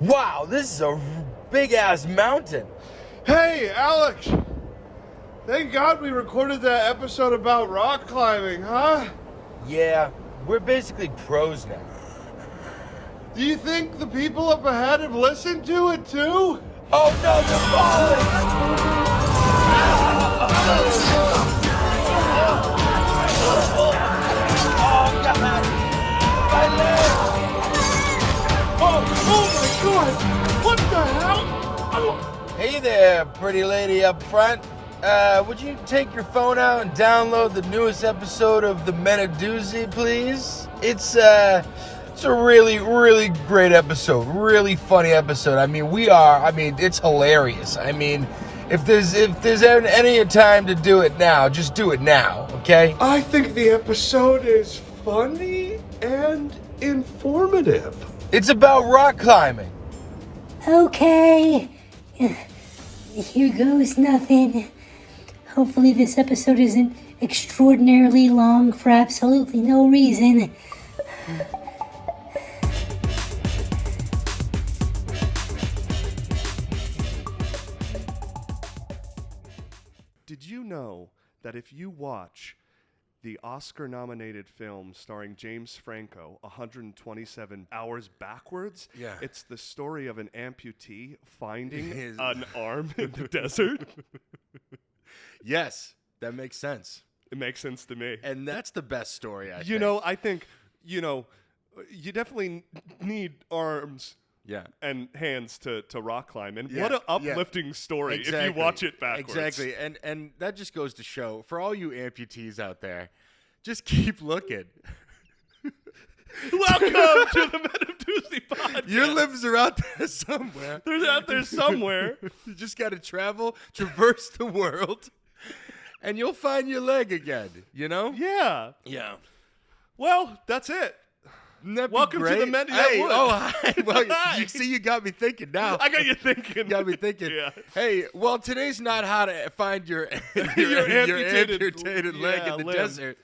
Wow, this is a big-ass mountain. Hey, Alex! Thank God we recorded that episode about rock climbing, huh? Yeah, we're basically pros now. Do you think the people up ahead have listened to it too? Oh no, they're falling! Oh God! My leg! Oh my God! What the hell? Oh. Hey there, pretty lady up front. Would you take your phone out and download the newest episode of the Doozy, please? It's a really, really great episode. Really funny episode. It's hilarious. If there's any time to do it now, just do it now, okay? I think the episode is funny and informative. It's about rock climbing. Okay. Here goes nothing. Hopefully this episode isn't extraordinarily long for absolutely no reason. Did you know that if you watch the Oscar-nominated film starring James Franco, 127 Hours Backwards, Yeah. it's the story of an amputee finding an arm in the desert? Yes, that makes sense. It makes sense to me. And that's the best story, I think. I think, you definitely need arms and hands to rock climb. And what an uplifting story if you watch it backwards. Exactly. And that just goes to show, for all you amputees out there, just keep looking. Welcome to the Doozy podcast. Your limbs are out there somewhere. They're out there somewhere. You just got to traverse the world, and you'll find your leg again, you know? Yeah. Yeah. Well, that's it. Welcome to the Mendy. Hey, hi. Well, you see, you got me thinking now. I got you thinking. Got me thinking. Yeah. Hey, well, today's not how to find your amputated leg in the limb. desert.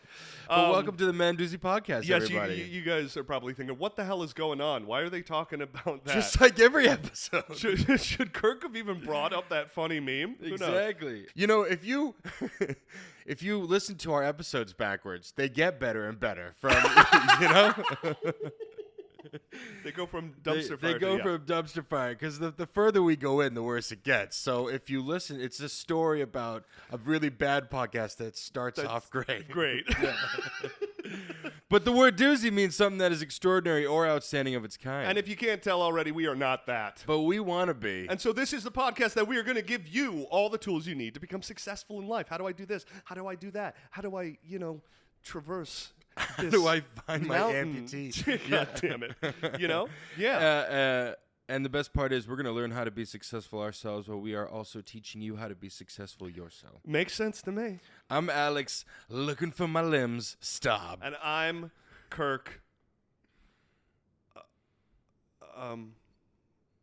But welcome to the Doozy podcast, yes, everybody. you guys are probably thinking, what the hell is going on? Why are they talking about that? Just like every episode. Should Kirk have even brought up that funny meme? Who knows? Exactly. You know, if you if you listen to our episodes backwards, they get better and better. From They go from dumpster fire. They go from dumpster fire because the further we go in, the worse it gets. So if you listen, it's a story about a really bad podcast that starts off great. Great. But the word doozy means something that is extraordinary or outstanding of its kind. And if you can't tell already, we are not that. But we want to be. And so this is the podcast that we are going to give you all the tools you need to become successful in life. How do I do this? How do I do that? How do I, traverse How this do I find mountain? my amputee? God damn it. Yeah. And the best part is we're going to learn how to be successful ourselves, but we are also teaching you how to be successful yourself. Makes sense to me. I'm Alex, looking for my limbs, Staub. And I'm Kirk.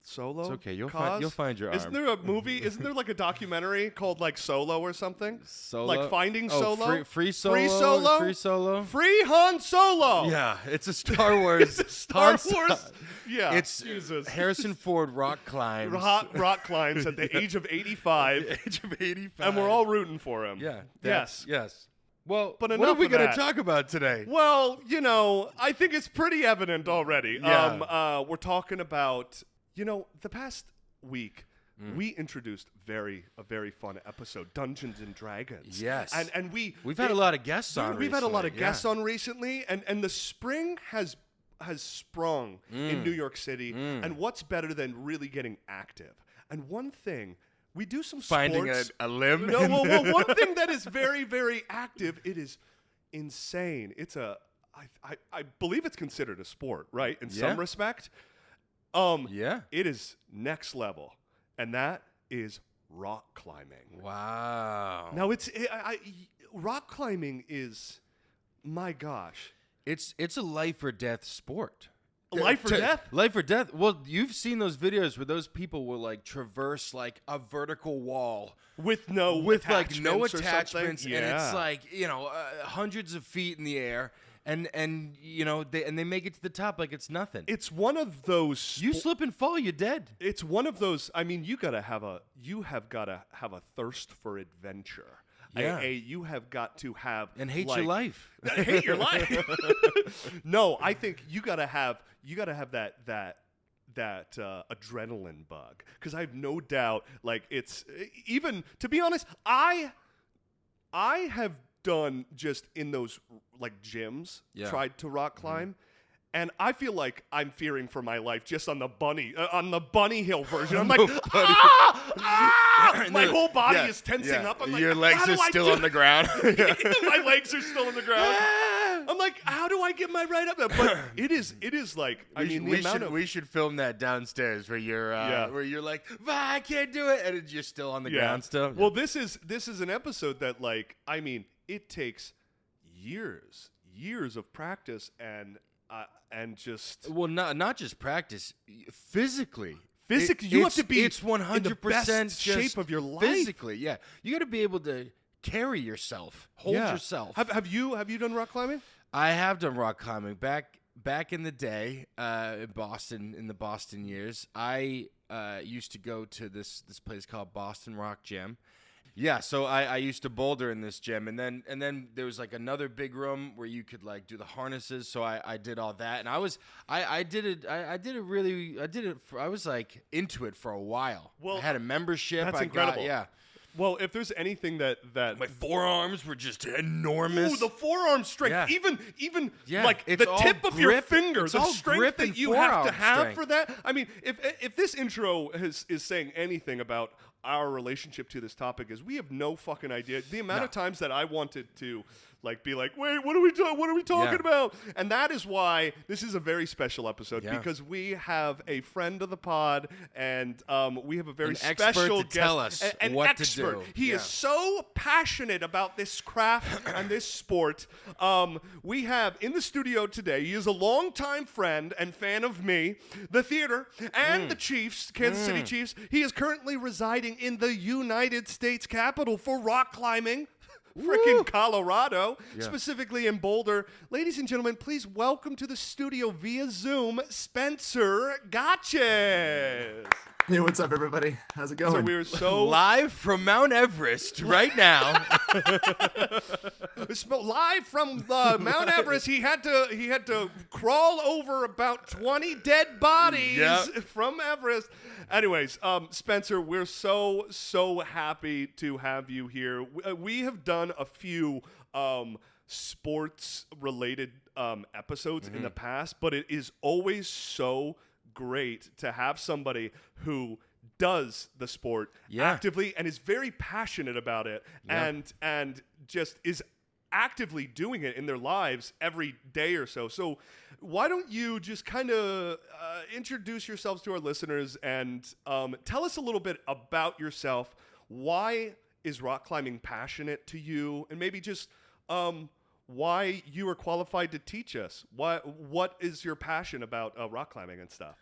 Solo? It's okay. You'll Koz? find your arm. Isn't there a movie? Isn't there like a documentary called like Solo or something? Solo? Like Finding Solo? Free Solo? Free Solo? Free Solo? Free Han Solo! Yeah, it's a Star Wars. It's a Star Han Wars? Yeah. It's Jesus. Harrison Ford rock climbs. Rock climbs at the age of 85. The age of 85. And we're all rooting for him. Yeah. Yes. Yes. Well, But what enough are we of going to that. talk about today? Well, I think it's pretty evident already. Yeah. We're talking about, the past week, we introduced a very fun episode, Dungeons and Dragons. Yes. And we've had a lot of guests on We've had a lot of recently, guests on recently, and the spring has sprung in New York City. And what's better than really getting active? And one thing, we do some Finding sports. a limb? No, well, one thing that is very, very active, it is insane. It's I believe it's considered a sport, right? In some respect. Yeah. It is next level, and that is rock climbing. Wow. Now, rock climbing is, my gosh. It's a life or death sport. Life or death? Life or death. Well, you've seen those videos where those people will traverse a vertical wall with no attachments attachments, and it's hundreds of feet in the air, and you know they make it to the top like it's nothing. It's one of those. You slip and fall, you're dead. It's one of those. I mean, you have got to have a thirst for adventure. Yeah. You have got to have And hate your life. Hate your life. No, I think you gotta have that adrenaline bug, because I have no doubt, like, it's even, to be honest, I have done just in those like gyms, tried to rock climb. And I feel like I'm fearing for my life just on the bunny hill version. I'm like, my whole body is tensing up. I'm like, your legs are still on the ground. My legs are still on the ground. I'm like, how do I get my right up there? But it is like, we should film that downstairs where you're like, I can't do it, and you're still on the ground still. Well, this is an episode that, like, I mean, it takes years of practice and just not just practice, physically. You have to be. It's 100% shape of your life. Physically, yeah. You got to be able to carry yourself, hold yourself. Have you done rock climbing? I have done rock climbing back in the day, in Boston, in the Boston years. I used to go to this place called Boston Rock Gym. Yeah, so I used to boulder in this gym, and then there was like another big room where you could like do the harnesses. So I did all that, and I was like into it for a while. Well, I had a membership. That's incredible. Well, if there's anything that my forearms were just enormous. Ooh, the forearm strength. Yeah. Even yeah, like the tip of your finger, the strength that you have to have strength for that. I mean, if this intro is saying anything about our relationship to this topic, is we have no fucking idea the amount of times that I wanted to like be like, wait, what are we talking about? And that is why this is a very special episode, because we have a friend of the pod, and we have a very special expert to tell us what to do. He is so passionate about this craft and this sport. We have in the studio today, he is a longtime friend and fan of me, the theater, and the Chiefs, Kansas City Chiefs. He is currently residing in the United States capital for rock climbing. Freaking Colorado, specifically in Boulder. Ladies and gentlemen, please welcome to the studio via Zoom, Spencer Gochis. Hey, what's up, everybody? How's it going? So we're so live from Mount Everest right now. Live from Mount Everest. He had to crawl over about 20 dead bodies from Everest. Anyways, Spencer, we're so happy to have you here. We have done a few sports-related episodes in the past, but it is always so great to have somebody who does the sport actively and is very passionate about it and just is actively doing it in their lives every day or so. So why don't you just kind of introduce yourselves to our listeners and tell us a little bit about yourself. Why is rock climbing passionate to you? And maybe just why you are qualified to teach us. What is your passion about rock climbing and stuff?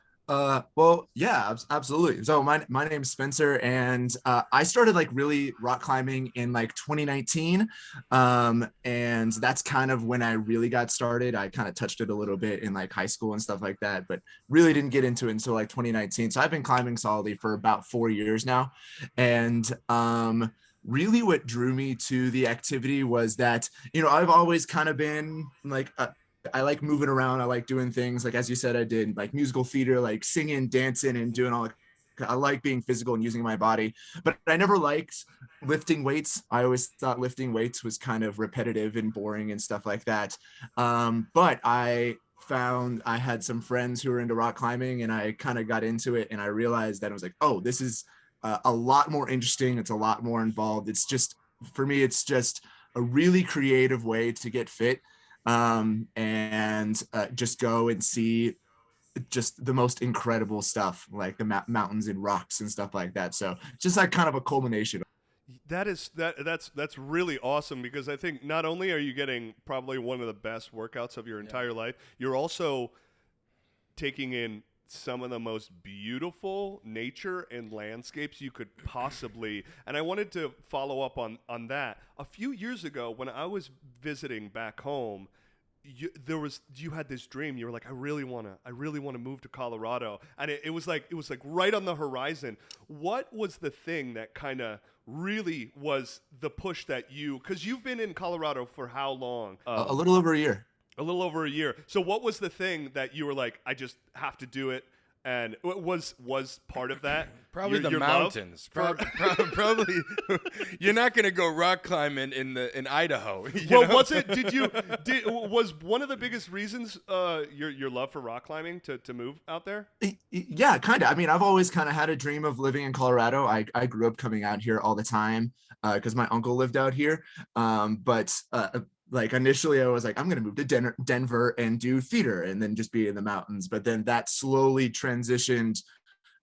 Well, yeah, absolutely. So my name's Spencer, and I started like really rock climbing in like 2019. And that's kind of when I really got started. I kind of touched it a little bit in like high school and stuff like that, but really didn't get into it until like 2019. So I've been climbing solidly for about 4 years now. And really what drew me to the activity was that, you know, I've always kind of been like I like moving around. I like doing things like, as you said, I did like musical theater, like singing, dancing, and doing all. I like being physical and using my body, but I never liked lifting weights. I always thought lifting weights was kind of repetitive and boring and stuff like that. But I found I had some friends who were into rock climbing, and I kind of got into it, and I realized that I was like, oh, this is a lot more interesting. It's a lot more involved. It's just, for me, it's just a really creative way to get fit. And just go and see just the most incredible stuff, like the mountains and rocks and stuff like that. So just like kind of a culmination. That's really awesome, because I think not only are you getting probably one of the best workouts of your entire life, you're also taking in some of the most beautiful nature and landscapes you could possibly. And I wanted to follow up on that. A few years ago, when I was visiting back home, you had this dream. You were like, I really want to move to Colorado, and it was like right on the horizon. What was the thing that kind of really was the push that because you've been in Colorado for how long? A little over a year. A little over a year. So what was the thing that you were like, I just have to do it? And was part of that probably the mountains. Probably you're not gonna go rock climbing in Idaho. Well, was it? Was one of the biggest reasons your love for rock climbing to move out there? Yeah, kind of. I mean, I've always kind of had a dream of living in Colorado. I grew up coming out here all the time because my uncle lived out here. Like initially I was like, I'm going to move to Denver and do theater and then just be in the mountains. But then that slowly transitioned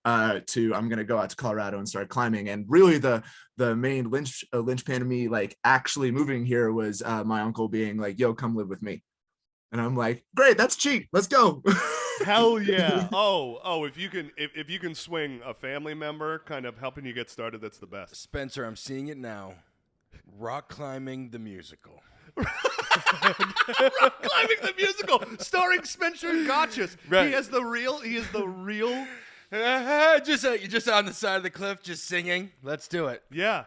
to I'm going to go out to Colorado and start climbing. And really the main linchpin of me like actually moving here was my uncle being like, yo, come live with me. And I'm like, great, that's cheap. Let's go. Hell yeah. Oh, if you can swing a family member kind of helping you get started, that's the best. Spencer, I'm seeing it now. Rock climbing the musical. Rock climbing the musical, starring Spencer Gochis. Right. He is the real. Just on the side of the cliff, just singing. Let's do it. Yeah.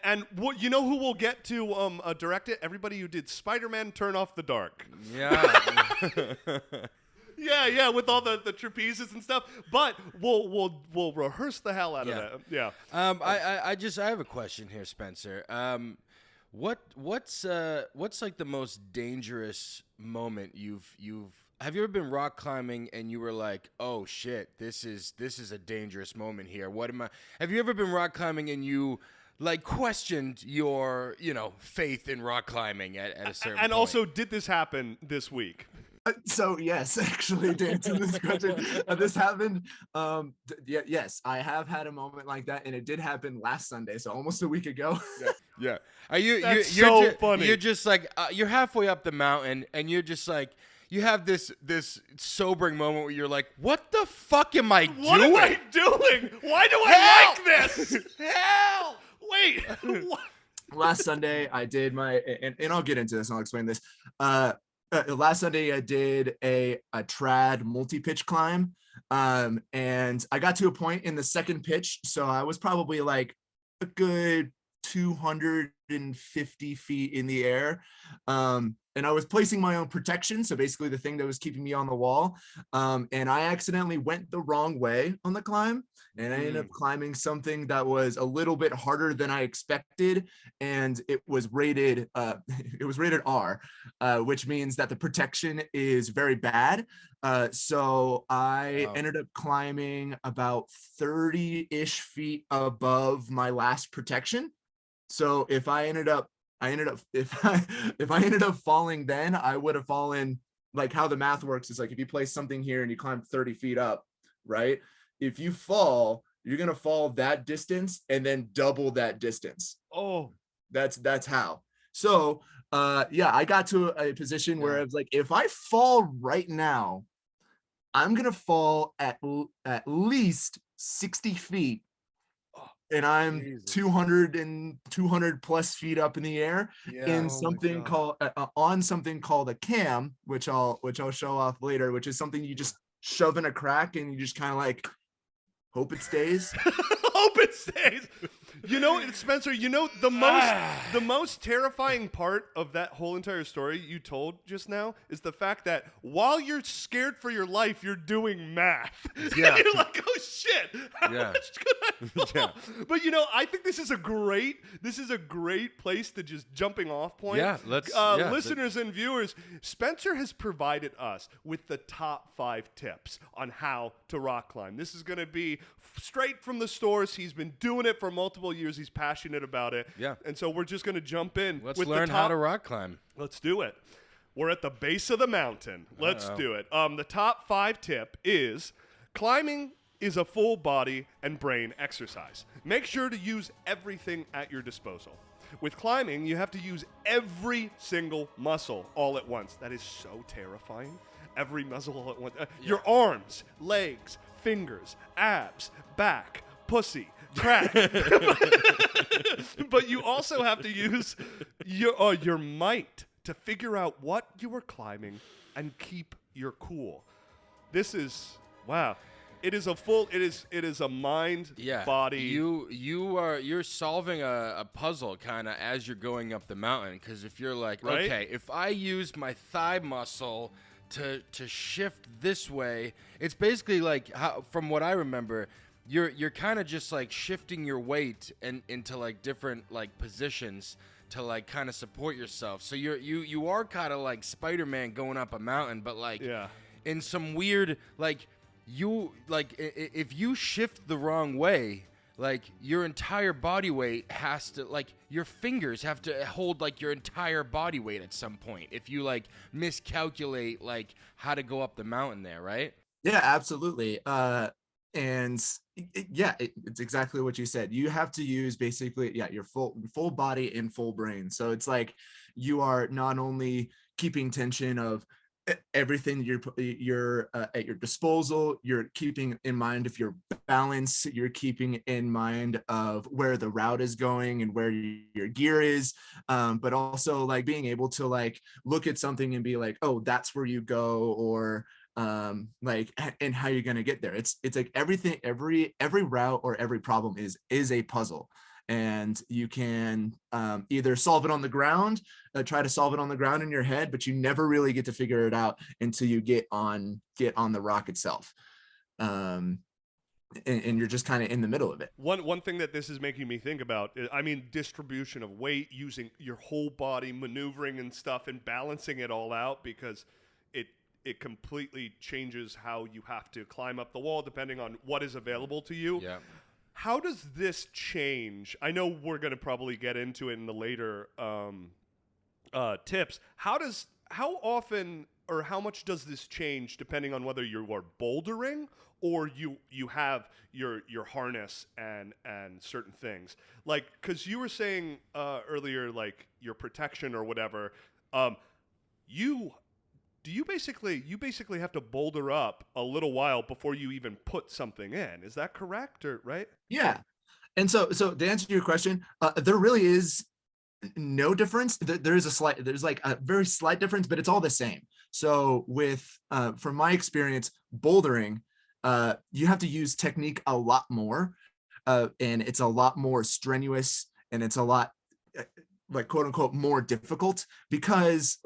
And you know who will get to direct it? Everybody who did Spider-Man: Turn Off the Dark. Yeah. Yeah, with all the trapezes and stuff. But we'll rehearse the hell out of that. Yeah. I have a question here, Spencer. What's like the most dangerous moment have you ever been rock climbing and you were like, oh shit, this is a dangerous moment here. Have you ever been rock climbing and you like questioned your, faith in rock climbing at a certain point? And also, did this happen this week? So yes, actually, to answer this question, this happened. Yes, I have had a moment like that, and it did happen last Sunday, so almost a week ago. Yeah. You're so funny. You're just like you're halfway up the mountain, and you're just like you have this sobering moment where you're like, "What the fuck am I doing? What am I doing? Why do I like this? Hell! Wait." Last Sunday, I did and I'll get into this. And I'll explain this. Last Sunday I did a trad multi-pitch climb, and I got to a point in the second pitch, so I was probably like a good 250 feet in the air, and I was placing my own protection, so basically the thing that was keeping me on the wall, and I accidentally went the wrong way on the climb, and I ended up climbing something that was a little bit harder than I expected, and it was rated R, which means that the protection is very bad. So I ended up climbing about 30-ish feet above my last protection. So if I ended up falling then, I would have fallen, like how the math works is like if you place something here and you climb 30 feet up, right? If you fall, you're going to fall that distance and then double that distance. Oh, that's how. So, I got to a position where I was like, if I fall right now, I'm going to fall at least 60 feet. And I'm 200 plus feet up in the air in something called on something called a cam, which I'll show off later, which is something you just shove in a crack and you just kind of like hope it stays. Hope it stays. Spencer, the most terrifying part of that whole entire story you told just now is the fact that while you're scared for your life, you're doing math. Yeah. You're like, oh shit. How much could I fall? Yeah. But I think this is a great place to just jumping off point. Yeah, listeners and viewers, Spencer has provided us with the top 5 tips on how to rock climb. This is going to be straight from the source. He's been doing it for multiple years. He's passionate about it. Yeah. And so we're just going to jump in. Let's learn how to rock climb. Let's do it. We're at the base of the mountain. Let's do it. The top 5 tip is climbing is a full body and brain exercise. Make sure to use everything at your disposal. With climbing, you have to use every single muscle all at once. That is so terrifying. Every muscle all at once. Your arms, legs, fingers, abs, back, pussy, crack. But you also have to use your might to figure out what you were climbing and keep your cool. This is wow. It is a mind, body. You're solving a puzzle kind of as you're going up the mountain, because if you're like, right? Okay, if I use my thigh muscle to shift this way, it's basically like how, from what I remember, you're kind of just like shifting your weight into like different like positions to like kind of support yourself. So you are kind of like Spider-Man going up a mountain, but like in some weird like. If you shift the wrong way, like your entire body weight has to, like your fingers have to hold like your entire body weight at some point if you like miscalculate like how to go up the mountain there, right? Yeah, absolutely. It's exactly what you said. You have to use basically your full body and full brain. So it's like you are not only keeping tension of everything you're at your disposal, you're keeping in mind of your balance, you're keeping in mind of where the route is going and where your gear is, but also like being able to like look at something and be like, oh, that's where you go, or like, and how you're going to get there. It's like everything, every route or every problem is a puzzle. And you can either solve it on the ground, try to solve it on the ground in your head, but you never really get to figure it out until you get on the rock itself. And you're just kind of in the middle of it. One thing that this is making me think about, I mean, distribution of weight, using your whole body, maneuvering and stuff, and balancing it all out, because it completely changes how you have to climb up the wall depending on what is available to you. Yeah. How does this change? I know we're going to probably get into it in the later tips. How often or how much does this change depending on whether you are bouldering or you have your harness and certain things? Like, because you were saying earlier, like your protection or whatever, you basically have to boulder up a little while before you even put something in. Is that correct, or right? Yeah. And so to answer your question, there really is no difference. There's like a very slight difference, but it's all the same. So with from my experience bouldering, you have to use technique a lot more, and it's a lot more strenuous, and it's a lot like quote unquote more difficult, because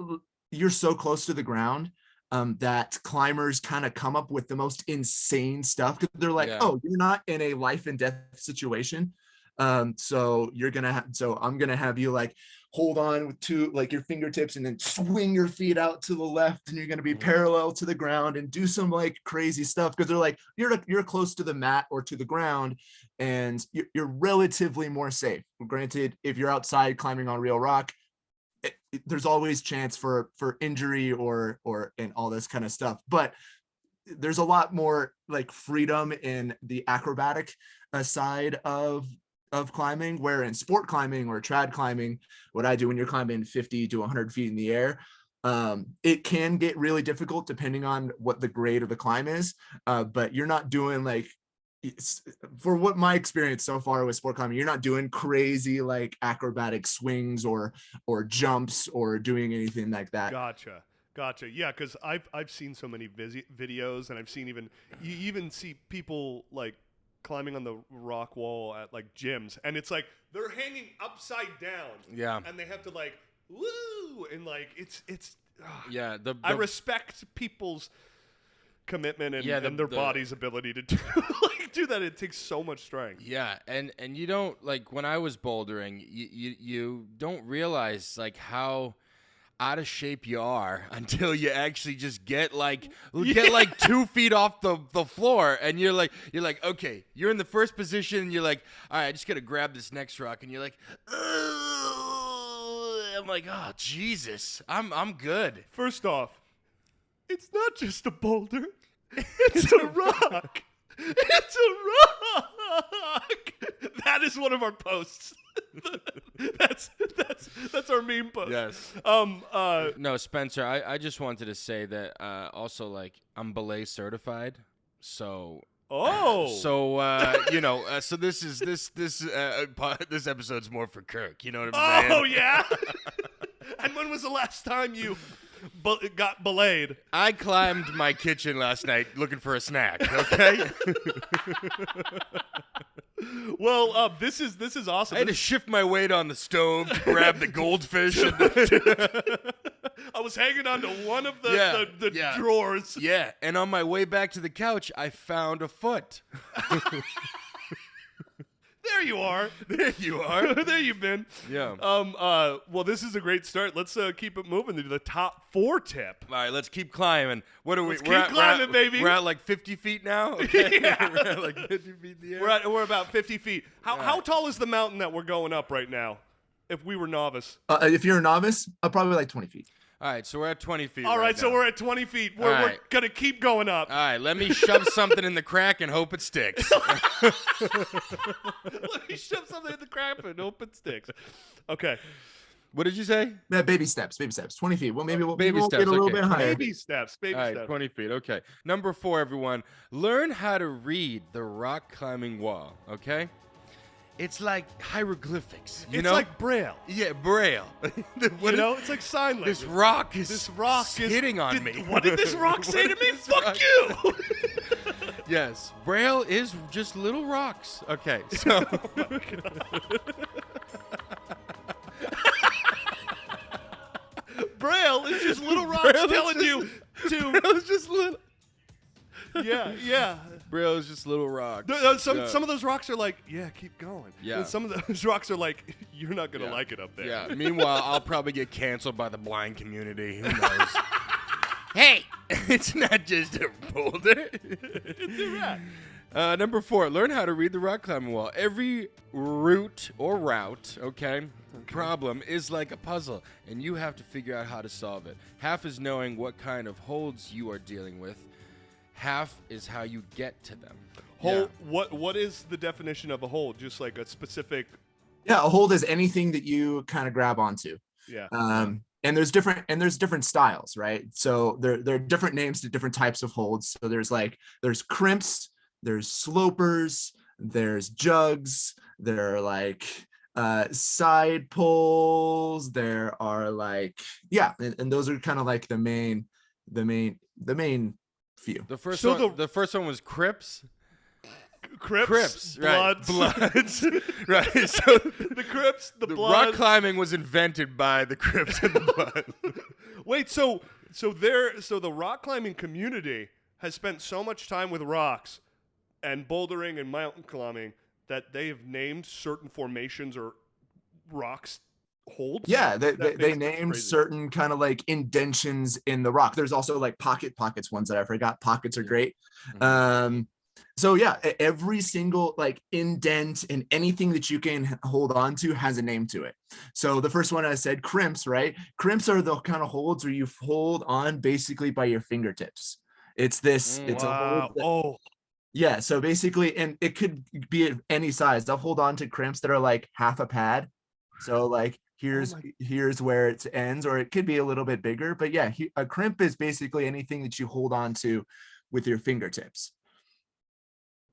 you're so close to the ground that climbers kind of come up with the most insane stuff, because they're like, oh, you're not in a life and death situation. So I'm gonna have you like hold on to like your fingertips and then swing your feet out to the left, and you're gonna be parallel to the ground and do some like crazy stuff, because they're like, you're close to the mat or to the ground, and you're relatively more safe. Granted, if you're outside climbing on real rock, there's always chance for injury or and all this kind of stuff, but there's a lot more like freedom in the acrobatic side of climbing, where in sport climbing or trad climbing, what I do when you're climbing 50 to 100 feet in the air, it can get really difficult depending on what the grade of the climb is, but you're not doing like, for what my experience so far with sport climbing, you're not doing crazy like acrobatic swings or jumps or doing anything like that. Gotcha. Yeah, because I've seen so many videos, and I've seen you even see people like climbing on the rock wall at like gyms, and it's like they're hanging upside down. Yeah. And they have to like woo, and like it's yeah. I respect people's commitment and their body's ability to do that. It takes so much strength. Yeah, and you don't, like, when I was bouldering, you don't realize like how out of shape you are until you actually just get like 2 feet off the floor, and you're like okay, you're in the first position, and you're like, all right, I just gotta grab this next rock, and you're like, I'm like, oh Jesus, I'm good. First off, it's not just a boulder. It's a rock. It's a rock. That is one of our posts. That's our meme post. Yes. No, Spencer, I just wanted to say that also, like, I'm belay certified, so. So this episode's more for Kirk. You know what I'm saying? Oh yeah. And when was the last time you got belayed? I climbed my kitchen last night looking for a snack. Okay. Well, this is awesome. I had to shift my weight on the stove to grab the goldfish. I was hanging on to one of the drawers. Yeah, and on my way back to the couch, I found a foot. There you are. There you are. There you've been. Yeah. Well, this is a great start. Let's keep it moving to the top 4 tip. All right, let's keep climbing. What are we? Let's keep climbing, baby. We're at like 50 feet now. Okay? Yeah. We're at like 50 feet in the air. We're about 50 feet. How tall is the mountain that we're going up right now? If we were novice. If you're a novice, probably like 20 feet. All right, so we're at 20 feet. All right, so now. we're at 20 feet. We're gonna keep going up. All right, let me shove something in the crack and hope it sticks. Let me shove something in the crack and hope it sticks. Okay. What did you say? Yeah, baby steps. 20 feet. Well, maybe we'll get a steps, little okay. bit higher. Baby steps. All right, 20 feet. Okay. Number 4, everyone. Learn how to read the rock climbing wall. Okay. It's like hieroglyphics. You It's know? like Braille. Yeah, Braille. It's like sign language. This rock is hitting on me. What did this rock say to me? Fuck you! Yes, Braille is just little rocks. Okay, so Braille is just little rocks telling you to. Braille is just little. Yeah. Braille is just little rocks. Some of those rocks are like, yeah, keep going. Yeah. And some of those rocks are like, you're not gonna like it up there. Yeah. Meanwhile, I'll probably get canceled by the blind community. Who knows? Hey, it's not just a boulder. It's a rock. Number 4, learn how to read the rock climbing wall. Every route, problem is like a puzzle, and you have to figure out how to solve it. Half is knowing what kind of holds you are dealing with. Half is how you get to them. Hold. Yeah. What is the definition of a hold? Just like a specific. Yeah, a hold is anything that you kind of grab onto. Yeah. And there's different styles, right? So there are different names to different types of holds. So there's crimps, there's slopers, there's jugs, there are like side pulls, there are like and those are kind of like the main few. The first one was Crips. Crips, right? Bloods, right. So the Crips, the Bloods. Rock climbing was invented by the Crips and the Bloods. Wait, so the rock climbing community has spent so much time with rocks and bouldering and mountain climbing that they have named certain formations or rocks holds. Yeah, they named certain kind of like indentions in the rock. There's also like pockets ones that I forgot. Pockets are great. Mm-hmm. So yeah, every single like indent in anything that you can hold on to has a name to it. So the first one I said, crimps, right? Crimps are the kind of holds where you hold on basically by your fingertips. It's this. It's wow. a hold. Yeah. So basically, and it could be at any size. I'll hold on to crimps that are like half a pad. So like here's where it ends, or it could be a little bit bigger. But yeah, a crimp is basically anything that you hold on to with your fingertips.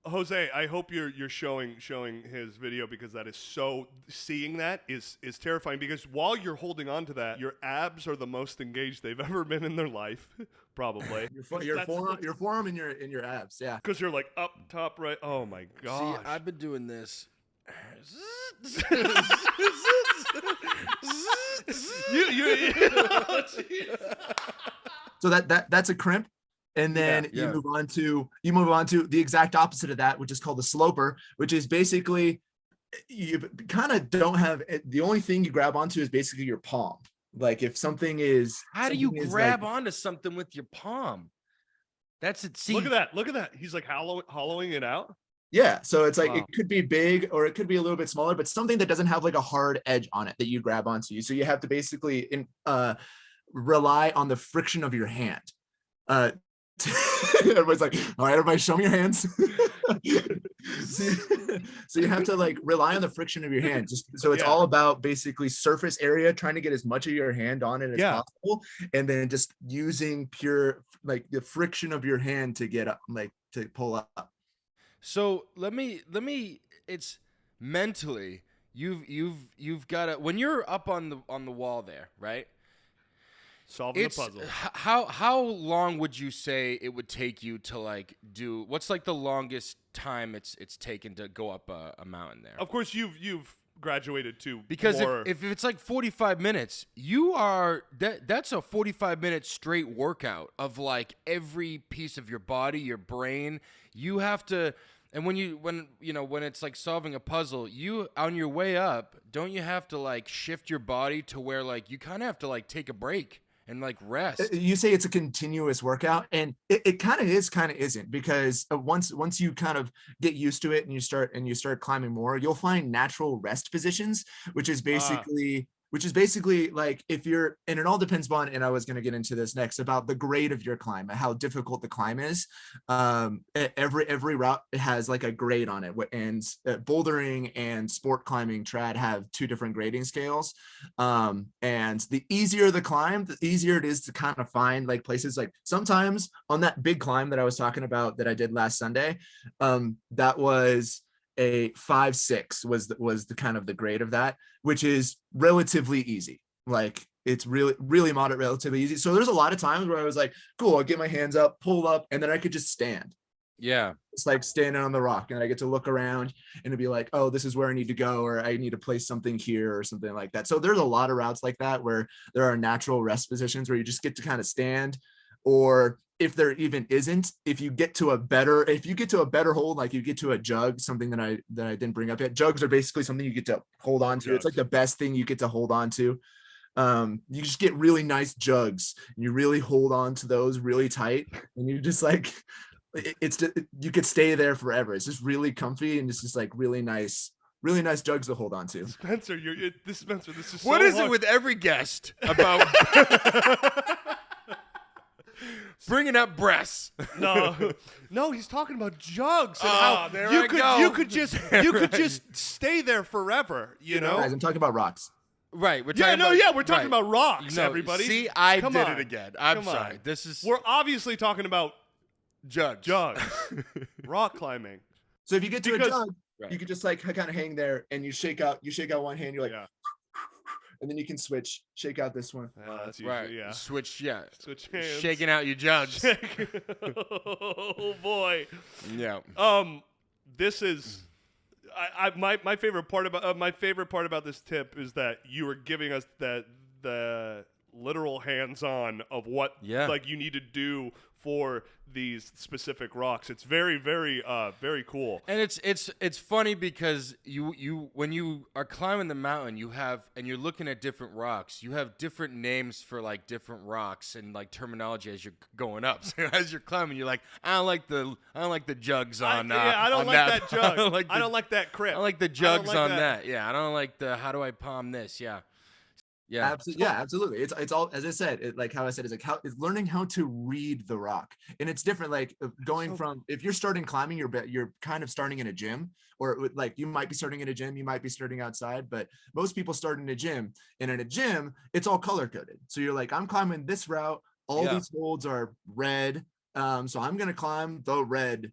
Jose, I hope you're showing his video, because that is so, seeing that is terrifying, because while you're holding on to that, your abs are the most engaged they've ever been in their life, probably. your forearm and your abs, yeah. Because you're like up top right. Oh my gosh. See, I've been doing this. So that's a crimp. And then you move on to the exact opposite of that, which is called the sloper, which is basically you kind of don't have the only thing you grab onto is basically your palm. Like if something is how do you grab onto something with your palm? That's it. See, look at that. He's like hollowing it out. Yeah, so it's like it could be big or it could be a little bit smaller, but something that doesn't have like a hard edge on it that you grab onto. So you have to basically rely on the friction of your hand. Everybody's like, all right, everybody show me your hands. So you have to like rely on the friction of your hand. So it's all about basically surface area, trying to get as much of your hand on it as possible, and then just using pure like the friction of your hand to get up, like to pull up. So let me it's mentally you've got to, when you're up on the wall there, right? Solving the puzzle. How long would you say it would take you to like do? What's like the longest time it's taken to go up a mountain there? Of course, you've graduated to Because more. if it's like 45 minutes, that's a 45-minute straight workout of like every piece of your body, your brain. You have to, and when it's like solving a puzzle, you on your way up, don't you have to like shift your body to where like you kind of have to like take a break and like rest? You say it's a continuous workout, and it kind of is, kind of isn't, because once you kind of get used to it and you start climbing more, you'll find natural rest positions, which is basically like, if you're, and it all depends on, and I was going to get into this next about the grade of your climb, how difficult the climb is. Every route has like a grade on it, and bouldering and sport climbing trad have two different grading scales. And the easier the climb, the easier it is to kind of find like places. Like sometimes on that big climb that I was talking about that I did last Sunday, that was a 5-6 was the kind of the grade of that, which is relatively easy. Like it's really moderate, relatively easy. So there's a lot of times where I was like, cool, I'll get my hands up, pull up, and then I could just stand. Yeah. It's like standing on the rock, and I get to look around and it'd be like, oh, this is where I need to go, or I need to place something here or something like that. So there's a lot of routes like that where there are natural rest positions where you just get to kind of stand. Or if there even isn't, if you get to a better hold, like you get to a jug, something that I didn't bring up yet. Jugs are basically something you get to hold on to. Jugs. It's like the best thing you get to hold on to. You just get really nice jugs, and you really hold on to those really tight, and you just like, it's just, you could stay there forever. It's just really comfy, and it's just like really nice jugs to hold on to. Spencer, this is so What is hard. it with every guest about bringing up breasts? No, he's talking about jugs. And there you I could, go. You could just stay there forever. You know. Guys, I'm talking about rocks. Right. We're talking about rocks. No, everybody. See, I Come did on. it again. I'm Come sorry. on. This is We're obviously talking about jugs. rock climbing. So if you get to a jug, Right. you could just like kind of hang there, and you shake out one hand. You're like, Yeah. and then you can shake out this one. That's usually, Right. yeah. Switch hands. Shaking out your jugs. Oh boy. Yeah. This is my favorite part about this tip is that you are giving us the literal hands-on of what like you need to do for these specific rocks. It's very, very, very cool. And it's funny because you when you are climbing the mountain, and you're looking at different rocks, you have different names for like different rocks and like terminology as you're going up. So as you're climbing, you're like, I don't like the jugs on. I don't on like that jug. I don't like that crip. I don't like the jugs like on that. Yeah, I don't like the how do I palm this? Yeah. Absolutely. It's all, as I said, like how I said, it's learning how to read the rock, and it's different. Like going from, if you're starting climbing, you're kind of starting in a gym, or like you might be starting in a gym, you might be starting outside, but most people start in a gym, and in a gym, it's all color coded. So you're like, I'm climbing this route. All these holds are red. So I'm going to climb the red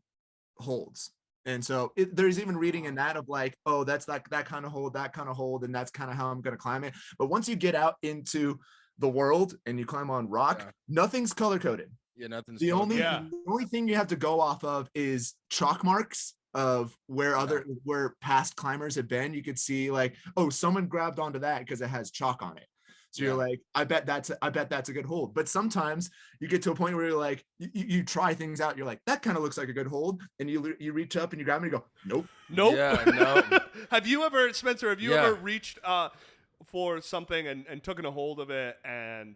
holds. And so there's even reading in that of like, oh, that's like that kind of hold, and that's kind of how I'm going to climb it. But once you get out into the world and you climb on rock, nothing's color coded. Yeah, nothing's the only thing you have to go off of is chalk marks of where past climbers have been. You could see like, oh, someone grabbed onto that because it has chalk on it. So you're like, I bet that's a good hold. But sometimes you get to a point where you're like, you try things out. You're like, that kind of looks like a good hold. And you reach up and you grab it and you go, nope. Yeah, no. Have you ever, Spencer, ever reached for something and taken a hold of it and,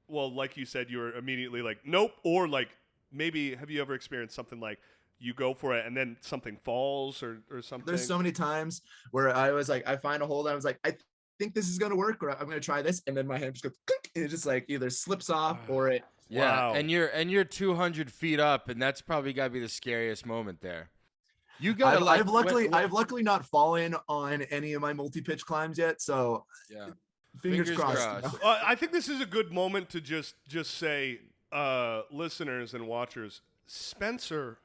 well, like you said, you were immediately like, nope. Or like, maybe have you ever experienced something like you go for it and then something falls or something? There's so many times where I was like, I find a hold. I was like, I think this is going to work, or I'm going to try this, and then my hand just goes clink, and it just like either slips off or it. Wow. And you're 200 feet up, and that's probably got to be the scariest moment there. You got to I've luckily not fallen on any of my multi-pitch climbs yet, so fingers crossed. I think this is a good moment to just say, listeners and watchers, Spencer,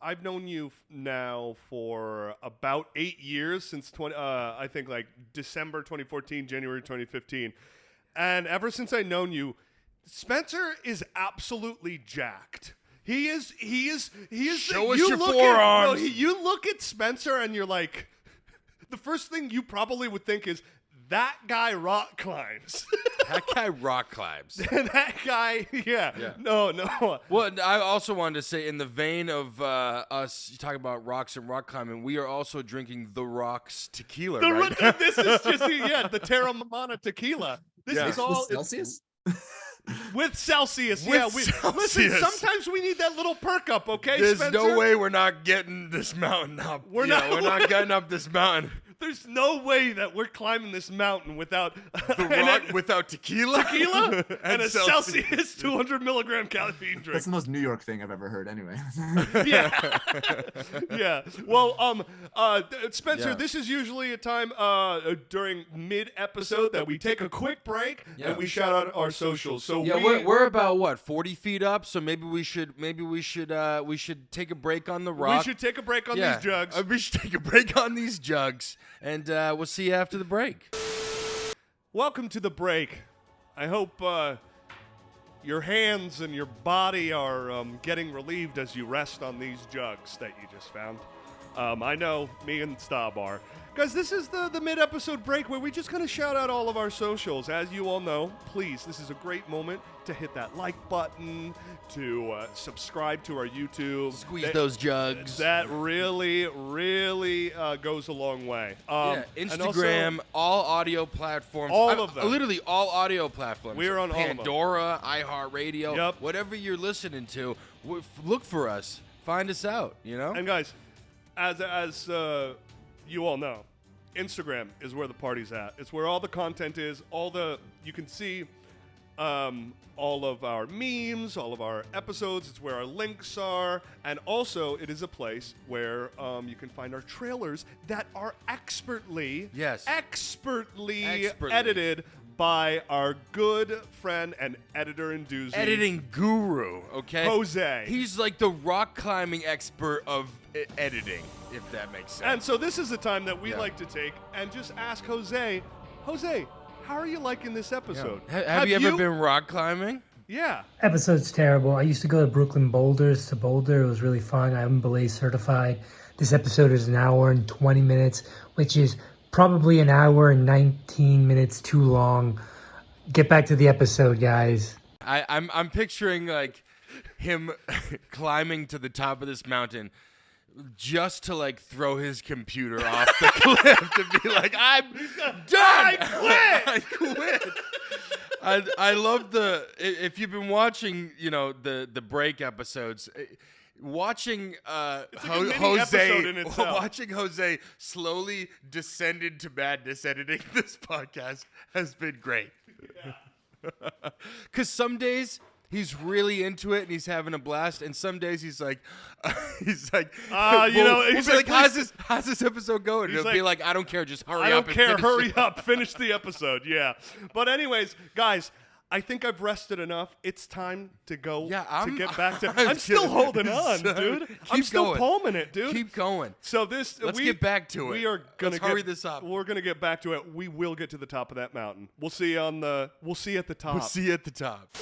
I've known you now for about 8 years, since I think like December 2014, January 2015. And ever since I known you, Spencer is absolutely jacked. He is. Show us your forearms. You look at Spencer and you're like, the first thing you probably would think is, that guy rock climbs. That guy rock climbs. That guy, yeah. No. Well, I also wanted to say, in the vein of us talking about rocks and rock climbing, we are also drinking The Rock's tequila right now. This is just, the Terramana tequila. This is all Celsius. with Celsius. Celsius. Listen, sometimes we need that little perk up, okay, There's Spencer? no way we're not getting this mountain up. We're not getting up this mountain. There's no way that we're climbing this mountain without without tequila and a Celsius 200 milligram caffeine drink. That's the most New York thing I've ever heard. Anyway. Yeah. Well, Spencer, Yeah. this is usually a time during mid-episode that we take a quick break and we shout out our socials. So we're about what 40 feet up, so maybe we should take a break on the rock. We should take a break on these jugs. We should take a break on these jugs, and we'll see you after the break. Welcome to the break. I hope your hands and your body are getting relieved as you rest on these jugs that you just found. I know me and Staub are. Guys, this is the mid-episode break where we just kind of shout out all of our socials. As you all know, please, this is a great moment to hit that like button, to subscribe to our YouTube. Squeeze those jugs. That really, really goes a long way. Instagram, all audio platforms. All of them. Literally all audio platforms. We're on all of them. Pandora, iHeartRadio, Yep. Whatever you're listening to, look for us. Find us out, you know? And guys, as you all know, Instagram is where the party's at. It's where all the content is. You can see all of our memes, all of our episodes. It's where our links are. And also, it is a place where you can find our trailers that are expertly edited by our good friend and editor and doozy. Editing guru, okay? Jose. He's like the rock climbing expert of editing, if that makes sense. And so this is the time that we like to take and just ask Jose, how are you liking this episode? Have you ever been rock climbing? Yeah. Episode's terrible. I used to go to Brooklyn Boulders to Boulder. It was really fun. I'm belay certified. This episode is an hour and 20 minutes, which is probably an hour and 19 minutes too long. Get back to the episode, guys. I'm picturing like him climbing to the top of this mountain just to like throw his computer off the cliff to be like, I'm done. I quit. I love if you've been watching, the break episodes, watching Jose slowly descend into madness editing this podcast has been great. Because some days he's really into it and he's having a blast, and some days he's like, he's like, how's this episode going? And he'll be like, I don't care, just hurry up. Hurry up, finish the episode. Yeah. But anyways, guys, I think I've rested enough. It's time to go to get back to. I'm still holding on, dude. I'm still palming it, dude. Keep going. So let's get back to it. We are gonna hurry this up. We're gonna get back to it. We will get to the top of that mountain. We'll see at the top. We'll see you at the top.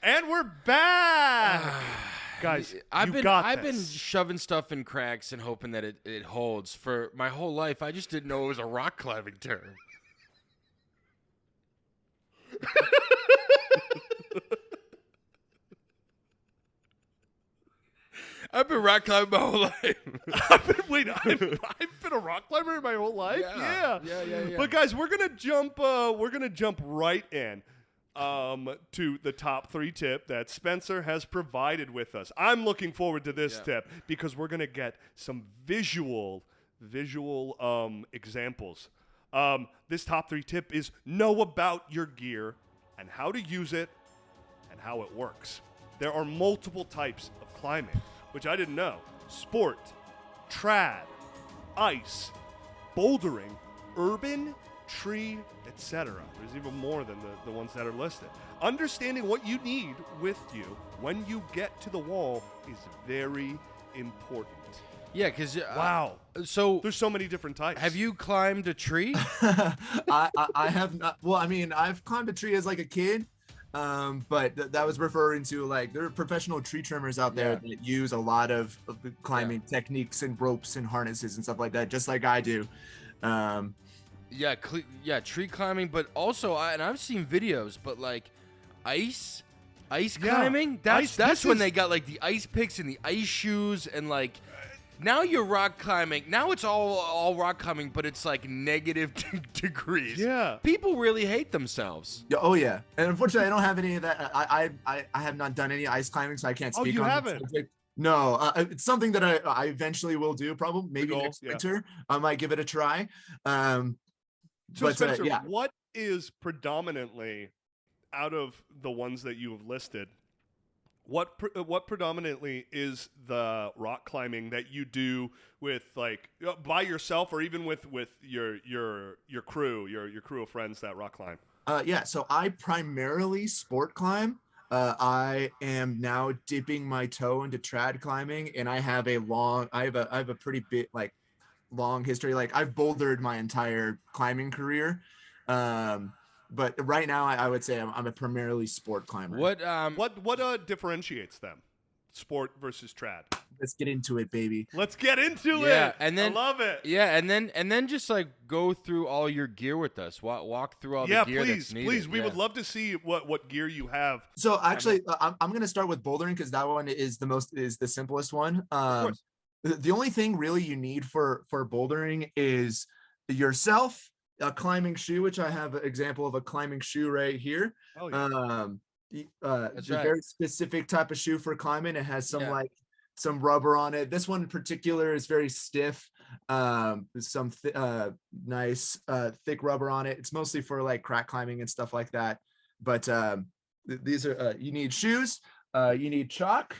And we're back, guys. I've been shoving stuff in cracks and hoping that it holds for my whole life. I just didn't know it was a rock climbing term. I've been rock climbing my whole life. I've been a rock climber my whole life. Yeah. But guys, we're gonna jump right in to the top 3 tip that Spencer has provided with us. I'm looking forward to this tip because we're gonna get some visual examples. This top 3 tip is know about your gear and how to use it and how it works. There are multiple types of climbing, which I didn't know. Sport, trad, ice, bouldering, urban, tree, etc. There's even more than the ones that are listed. Understanding what you need with you when you get to the wall is very important. Yeah, because Wow. So There's so many different types. have you climbed a tree? I have not. Well, I mean, I've climbed a tree as like a kid, but that was referring to like there are professional tree trimmers out there that use a lot of the climbing techniques and ropes and harnesses and stuff like that, just like I do. Tree climbing, but also I've seen videos, but like ice climbing. That's when they got like the ice picks and the ice shoes and like. Now you're rock climbing. Now it's all rock climbing, but it's like negative degrees. Yeah. People really hate themselves. Yeah, oh yeah. And unfortunately, I don't have any of that. I have not done any ice climbing, so I can't speak you on haven't? the subject. No, it's something that I eventually will do. Probably maybe next winter. I might give it a try. So Spencer, yeah. what is predominantly out of the ones that you have listed? What predominantly is the rock climbing that you do with like by yourself or even with your crew, your crew of friends that rock climb? So I primarily sport climb. I am now dipping my toe into trad climbing, and I have a pretty big long history. Like I've bouldered my entire climbing career. But right now, I would say I'm a primarily sport climber. What differentiates them, sport versus trad? Let's get into it, baby. Let's get into it. Yeah, and then I love it. Yeah, and then just like go through all your gear with us. Walk through all the gear that's needed. Please. We would love to see what gear you have. So actually, I'm gonna start with bouldering because that one is the simplest one. The only thing really you need for bouldering is yourself. A climbing shoe, which I have an example of a climbing shoe right here. Oh, yeah. It's a very specific type of shoe for climbing. It has some rubber on it. This one in particular is very stiff. Some nice thick rubber on it. It's mostly for like crack climbing and stuff like that. But these are you need shoes. You need chalk,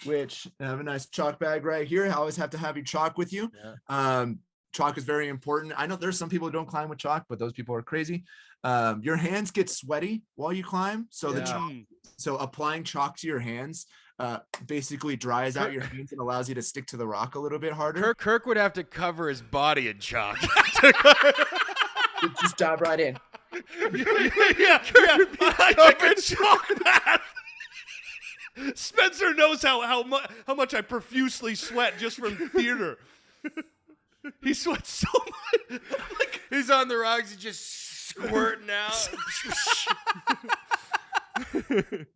which I have a nice chalk bag right here. I always have to have your chalk with you. Yeah. Chalk is very important. I know there's some people who don't climb with chalk, but those people are crazy. Your hands get sweaty while you climb. So so applying chalk to your hands basically dries out your hands and allows you to stick to the rock a little bit harder. Kirk would have to cover his body in chalk. Just dive right in. I can chalk that. Spencer knows how much I profusely sweat just from theater. He sweats so much. Like, he's on the rocks, he's just squirting out.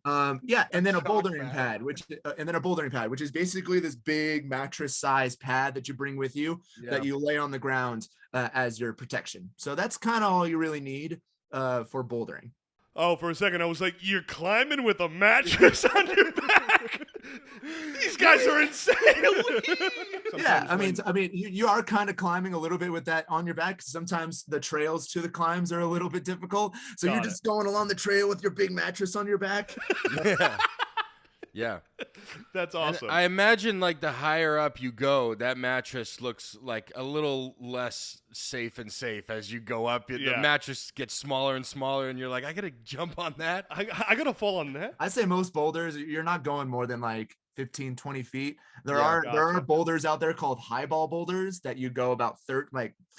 And then a bouldering pad, which is basically this big mattress-sized pad that you bring with you that you lay on the ground as your protection. So that's kind of all you really need for bouldering. Oh, for a second I was like, you're climbing with a mattress on your back? These guys are insane. Yeah, I mean, you are kind of climbing a little bit with that on your back. Sometimes the trails to the climbs are a little bit difficult. So you're just going along the trail with your big mattress on your back. Yeah. That's awesome. And I imagine like the higher up you go, that mattress looks like a little less safe as you go up. The mattress gets smaller and smaller, and you're like, I gotta jump on that. I gotta fall on that. I'd say most boulders, you're not going more than like 15, 20 feet. There are boulders out there called highball boulders that you go about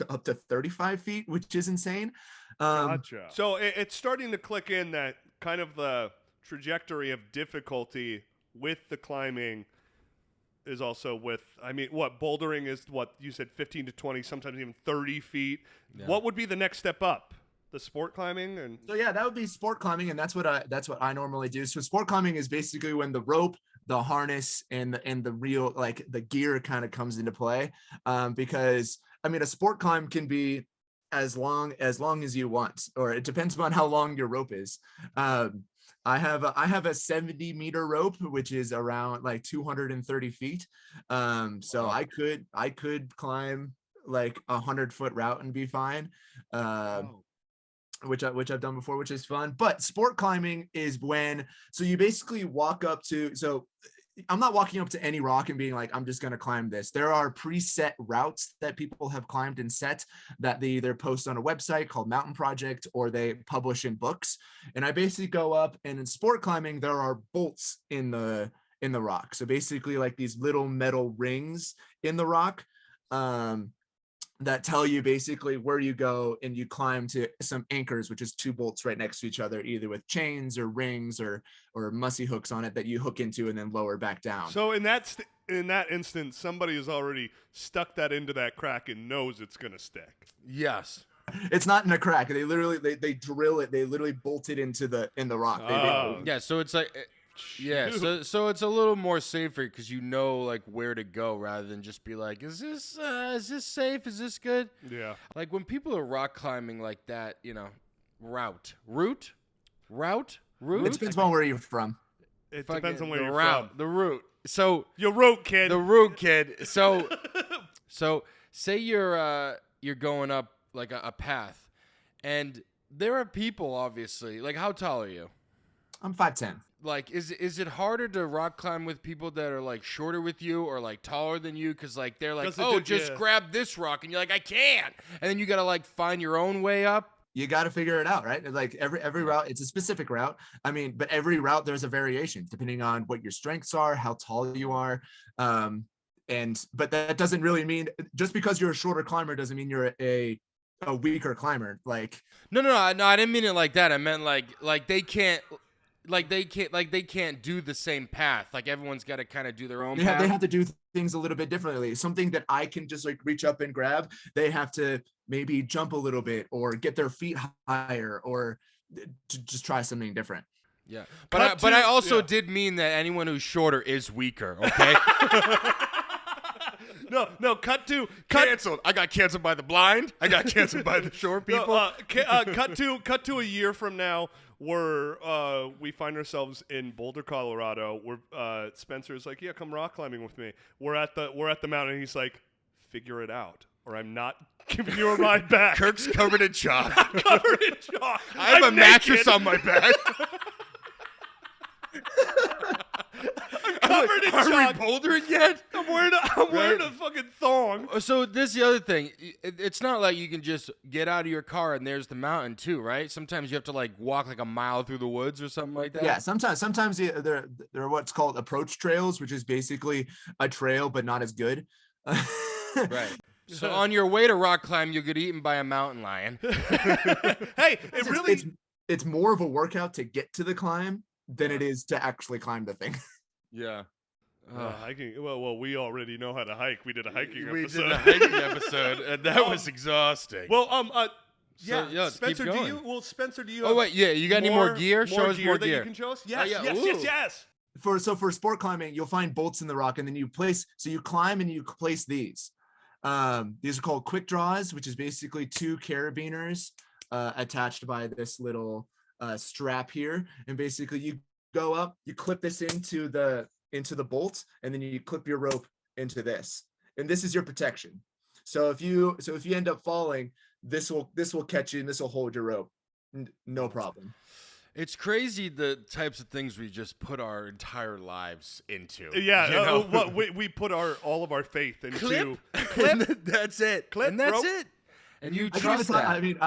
up to 35 feet, which is insane. Gotcha. So it's starting to click in that kind of the trajectory of difficulty with the climbing is also with, bouldering is what you said, 15 to 20, sometimes even 30 feet. Yeah. What would be the next step up? The sport climbing? And so that would be sport climbing, and that's what I normally do. So sport climbing is basically when the rope, the harness, and the real like the gear kind of comes into play. Because a sport climb can be as long as you want, or it depends on how long your rope is. I have a 70-meter rope, which is around like 230 feet. So I could climb like 100-foot route and be fine. Which I've done before, which is fun. But sport climbing is so you basically walk up to, so I'm not walking up to any rock and being like, I'm just going to climb this. There are preset routes that people have climbed and set that they either post on a website called Mountain Project or they publish in books. And I basically go up, and in sport climbing, there are bolts in the in the rock. So basically like these little metal rings in the rock that tell you basically where you go, and you climb to some anchors, which is 2 bolts right next to each other, either with chains or rings or mussy hooks on it that you hook into and then lower back down. So in that instance, somebody has already stuck that into that crack and knows it's gonna stick. Yes. It's not in a crack. They literally they drill it. They literally bolt it into the rock. Yeah. So it's like. Yeah, so it's a little more safer because you know like where to go rather than just be like, is this safe? Is this good? Yeah. Like when people are rock climbing like that, you know, route. It depends on where you're from. It depends on where you're from. from. The route. So your route, kid. The route, kid. So say you're going up like a path, and there are people obviously. Like, how tall are you? I'm 5'10". Like, is it harder to rock climb with people that are like shorter with you or like taller than you? Because like they're like, just grab this rock, and you're like, I can't, and then you gotta like find your own way up. You got to figure it out, right? Like every route, it's a specific route. I mean, but every route there's a variation depending on what your strengths are, how tall you are, but that doesn't really mean just because you're a shorter climber doesn't mean you're a weaker climber. Like no, I didn't mean it like that. I meant like they can't. They can't do the same path. Like everyone's got to kind of do their own path. They have to do things a little bit differently. Something that I can just like reach up and grab, they have to maybe jump a little bit or get their feet higher or to just try something different. Yeah, but I also did mean that anyone who's shorter is weaker. Okay. No, canceled. I got canceled by the blind. I got canceled by the short people. Cut to a year from now, where we find ourselves in Boulder, Colorado. Where Spencer's like, yeah, come rock climbing with me. We're at the mountain. And he's like, figure it out, or I'm not giving you a ride back. Kirk's covered in chalk. I'm covered in chalk. I have a mattress on my back. Covered in chalk. Are we bouldering yet? I'm wearing a fucking thong. So this is the other thing. It's not like you can just get out of your car and there's the mountain too, right? Sometimes you have to like walk like a mile through the woods or something like that. Yeah, sometimes there are what's called approach trails, which is basically a trail but not as good. Right. So on your way to rock climb, you'll get eaten by a mountain lion. Hey, it's more of a workout to get to the climb than it is to actually climb the thing. Yeah. Hiking. Well, we already know how to hike. We did a hiking episode. We did a hiking episode, and that was exhausting. Well, yeah, Spencer, keep do going. you? Oh wait, yeah, you got any more gear? Show us more that gear. You can show us? Yes, yeah. yes. For sport climbing, you'll find bolts in the rock, and then you climb and you place these. These are called quick draws, which is basically 2 carabiners attached by this little strap here, and basically you go up, you clip this into the bolt, and then you clip your rope into this, and this is your protection. So if you end up falling, this will catch you and this will hold your rope, no problem. It's crazy the types of things we just put our entire lives into. Yeah, you know? we put all of our faith into clip. That's it. Clip, and that's rope. it. And you I trust that. I mean,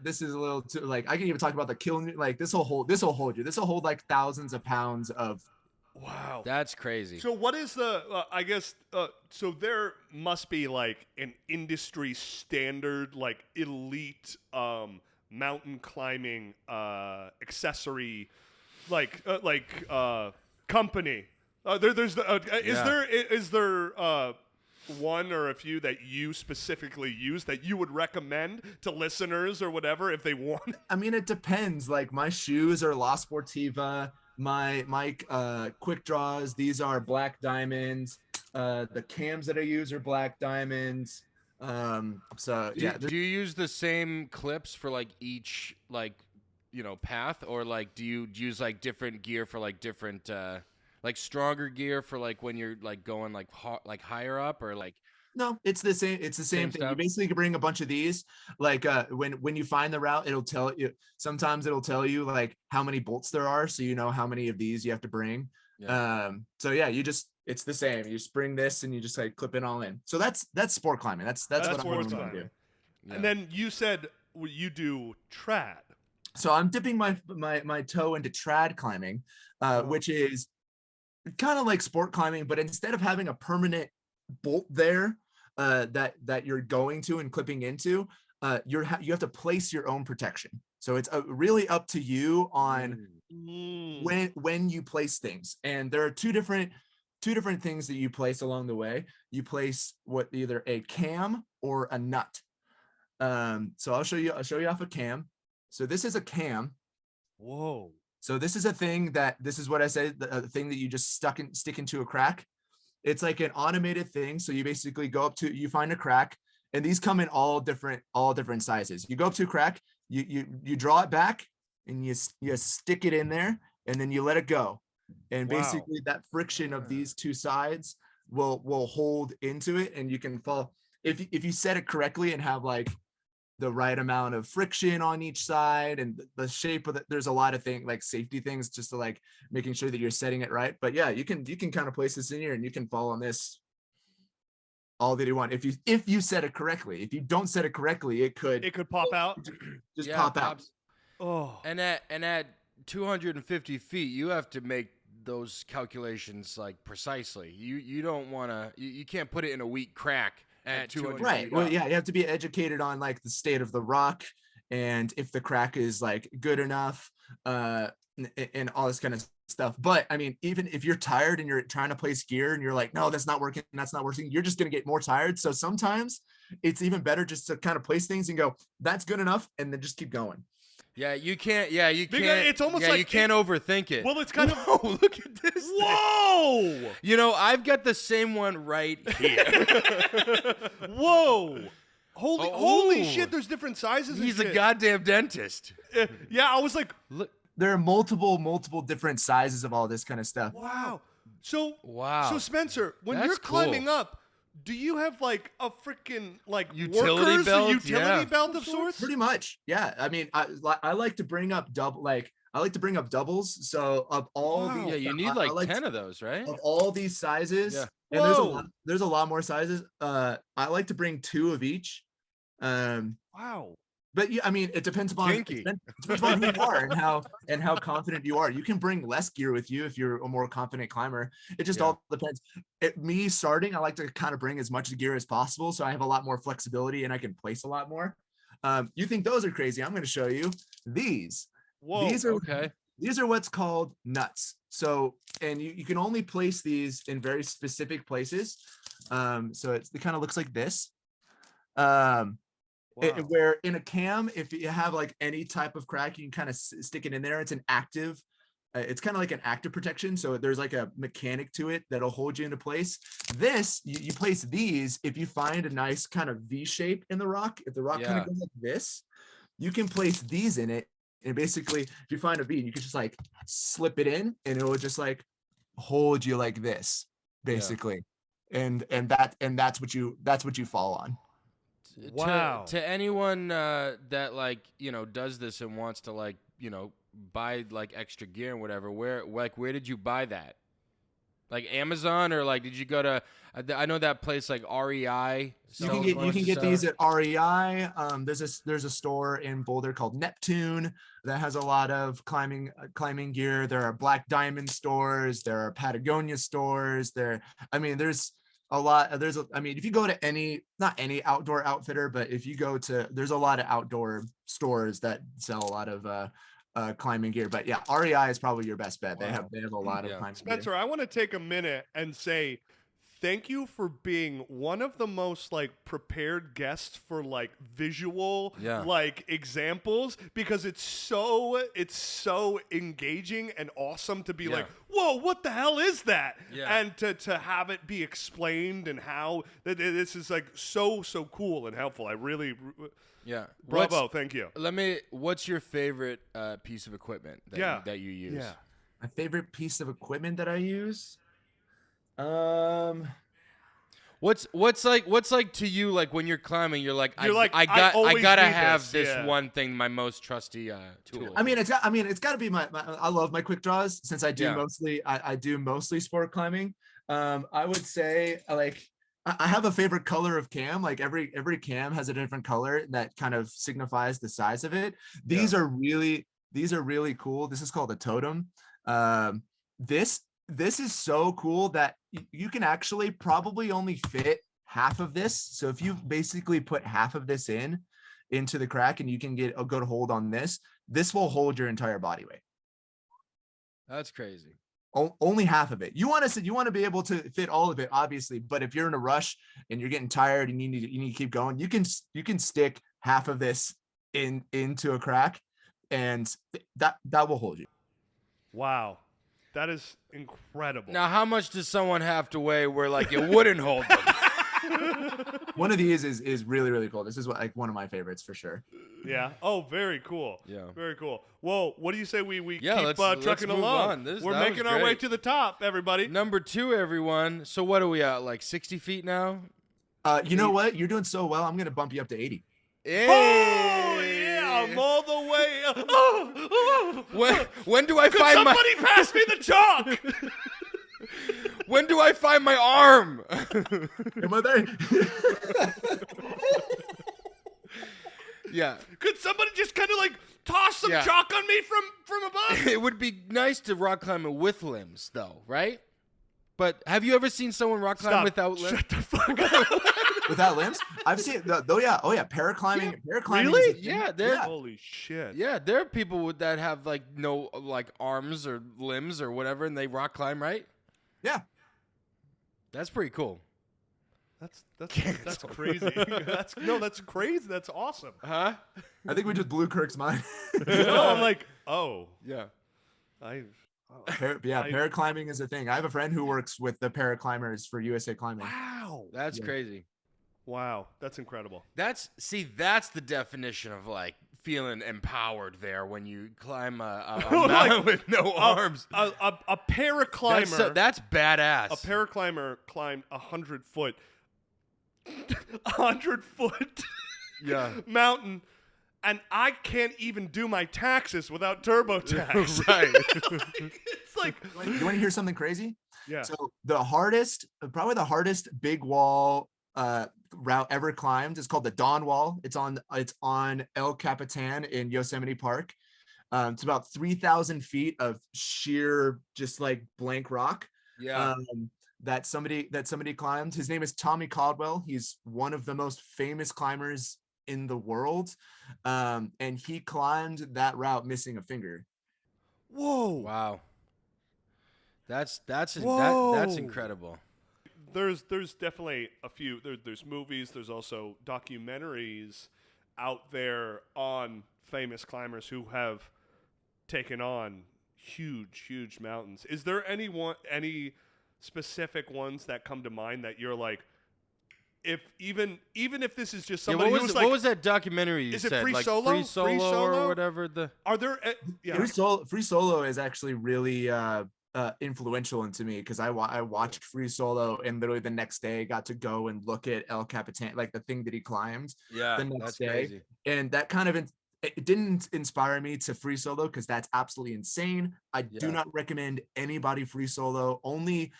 this is a little too, like, I can even talk about the kiln. Like this will hold you. This will hold like thousands of pounds of. Wow, that's crazy. So what is the? I guess so. There must be like an industry standard, like elite mountain climbing accessory, company. Is there one or a few that you specifically use that you would recommend to listeners or whatever if they want? I mean, it depends. Like my shoes are La Sportiva. My quick draws, these are Black Diamonds. The cams that I use are Black Diamonds. So yeah. Do you use the same clips for like each path, or like do you use like different gear for like different like stronger gear for like when you're like going like higher up, or like? No, it's the same. It's the same thing. Stuff. You basically can bring a bunch of these. Like when you find the route, it'll tell you. Sometimes it'll tell you like how many bolts there are, so you know how many of these you have to bring. Yeah. So yeah, it's the same. You just bring this and you just like clip it all in. So that's sport climbing. That's what I'm going to do. Yeah. And then you said you do trad. So I'm dipping my toe into trad climbing, which is kind of like sport climbing, but instead of having a permanent bolt there that you're going to and clipping into, you have to place your own protection. So it's really up to you on when you place things. And there are two different things that you place along the way. You place either a cam or a nut. So I'll show you off a cam. So this is a cam. Whoa. So this is a thing this is what I said, the thing that you just stick into a crack. It's like an automated thing. So you basically go up to, you find a crack, and these come in all different sizes. You go up to a crack, you draw it back, and you stick it in there, and then you let it go. And basically that friction of these two sides will hold into it, and you can fall. If you set it correctly and have like the right amount of friction on each side and the shape of there's a lot of things like safety things just to like making sure that you're setting it right. But yeah, you can kind of place this in here and you can fall on this all that you want. If you set it correctly. If you don't set it correctly, it could pop out. Just pop out. Oh. And at 250 feet, you have to make those calculations like precisely. You don't want to, you can't put it in a weak crack at 200 right feet. Well, yeah, you have to be educated on like the state of the rock and if the crack is like good enough and all this kind of stuff. But I mean, even if you're tired and you're trying to place gear and you're like, no, that's not working, you're just going to get more tired. So sometimes it's even better just to kind of place things and go, that's good enough, and then just keep going. Yeah, you can't. Yeah, you can't. It's almost like you can't overthink it. Well, it's kind of. Whoa, look at this. Whoa! You know, I've got the same one right here. Whoa! Holy shit! There's different sizes. He's and a shit. goddamn dentist. Yeah, I was like, Look. There are multiple different sizes of all this kind of stuff. wow. So Spencer, when That's you're climbing cool. up, do you have like a freaking like Utility workers, belt? a utility Yeah. belt of sorts? Pretty much, yeah. I mean, I like to bring up doubles. So of all Wow. these, Yeah, you need I like like 10 of those, right? of all these sizes. Yeah. And Whoa. there's a lot more sizes. I like to bring 2 of each. Wow. But yeah, I mean, it depends upon Kinky. who you are and how confident you are. You can bring less gear with you if you're a more confident climber. It just all depends. Me starting, I like to kind of bring as much gear as possible, so I have a lot more flexibility and I can place a lot more. You think those are crazy? I'm going to show you these. Whoa. These are what's called nuts. So, and you can only place these in very specific places. So it kind of looks like this. Where in a cam, if you have like any type of crack, you can kind of stick it in there. It's an active, it's kind of like an active protection. So there's like a mechanic to it that'll hold you into place. This, you place these, if you find a nice kind of V shape in the rock, if the rock kind of goes like this, you can place these in it. And basically, if you find a V, you can just like slip it in and it will just like hold you like this, basically. And that's what you fall on. Wow. To anyone that like, you know, does this and wants to like, you know, buy like extra gear and whatever, where did you buy that? Like Amazon, or like did you go to I know that place like REI. You can get these at REI. There's a store in Boulder called Neptune that has a lot of climbing gear. There are Black Diamond stores, there are Patagonia stores, there's a lot. If you go to not any outdoor outfitter, but if you go to, there's a lot of outdoor stores that sell a lot of climbing gear. But yeah, REI is probably your best bet. Wow. They have a lot of climbing Spencer, gear. I want to take a minute and say thank you for being one of the most like prepared guests for like visual like examples, because it's so engaging and awesome to be like, whoa, what the hell is that? And to have it be explained and how this is like so cool and helpful. I really bravo, thank you. What's your favorite piece of equipment that you use? My favorite piece of equipment that I use? What's like to you, like when you're climbing, I gotta have this one thing, my most trusty tool. It's got to be my I love my quick draws, since I do mostly sport climbing. I would say I have a favorite color of cam. Like every cam has a different color that kind of signifies the size of it. These are really cool. This is called a totem. This this is so cool that you can actually probably only fit half of this. So if you basically put half of this into the crack and you can get a good hold on this will hold your entire body weight. That's crazy. Only half of it. You want to be able to fit all of it, obviously, but if you're in a rush and you're getting tired and you need to keep going, you can stick half of this into a crack, and that will hold you. Wow. That is incredible. Now, how much does someone have to weigh where like it wouldn't hold them? One of these is really, really cool. This is one of my favorites for sure. Yeah. Oh, very cool. Yeah. Very cool. Well, what do you say we keep let's trucking move along? on. We're making our way to the top, everybody. Number 2, everyone. So what are we at? Like 60 feet now? You know what? You're doing so well. I'm going to bump you up to 80. Hey! Oh, yeah. I'm all the way. When do I find somebody pass me the chalk? When do I find my arm? Am I there? Yeah. Could somebody just kind of like toss some chalk on me from above? It would be nice to rock climb it with limbs, though, right? But have you ever seen someone rock climb without limbs? Shut the fuck up. Without limbs? I've seen paraclimbing. Paraclimbing. Really? Yeah, Holy shit. Yeah, there are people that have like no like arms or limbs or whatever, and they rock climb, right? Yeah. That's pretty cool. That's crazy. That's crazy. That's awesome. Huh? I think we just blew Kirk's mind. No, I'm like, oh. Yeah. Paraclimbing is a thing. I have a friend who works with the paraclimbers for USA Climbing. Wow. That's crazy. Wow. That's incredible. That's the definition of like feeling empowered there when you climb a mountain with no arms. A paraclimber. That's badass. A paraclimber climbed 100 foot. 100 foot mountain, and I can't even do my taxes without TurboTax. Right. It's like, you want to hear something crazy? Yeah. So probably the hardest big wall route ever climbed is called the Dawn Wall. It's on El Capitan in Yosemite Park. It's about 3,000 feet of sheer, just like blank rock. Yeah. That somebody climbed. His name is Tommy Caldwell. He's one of the most famous climbers in the world. And he climbed that route missing a finger. Whoa. Wow. That's incredible. There's definitely a few. There's movies. There's also documentaries out there on famous climbers who have taken on huge mountains. Is there any specific ones that come to mind that you're like, if even if this is just somebody who's like, what was that documentary you said? Is it Free like Solo? Free Solo or whatever? Are there? Free Solo is actually really influential into me because I watched Free Solo and literally the next day got to go and look at El Capitan, like the thing that he climbed. The next day, crazy. And that kind of it didn't inspire me to free solo because that's absolutely insane. I do not recommend anybody free solo. Only,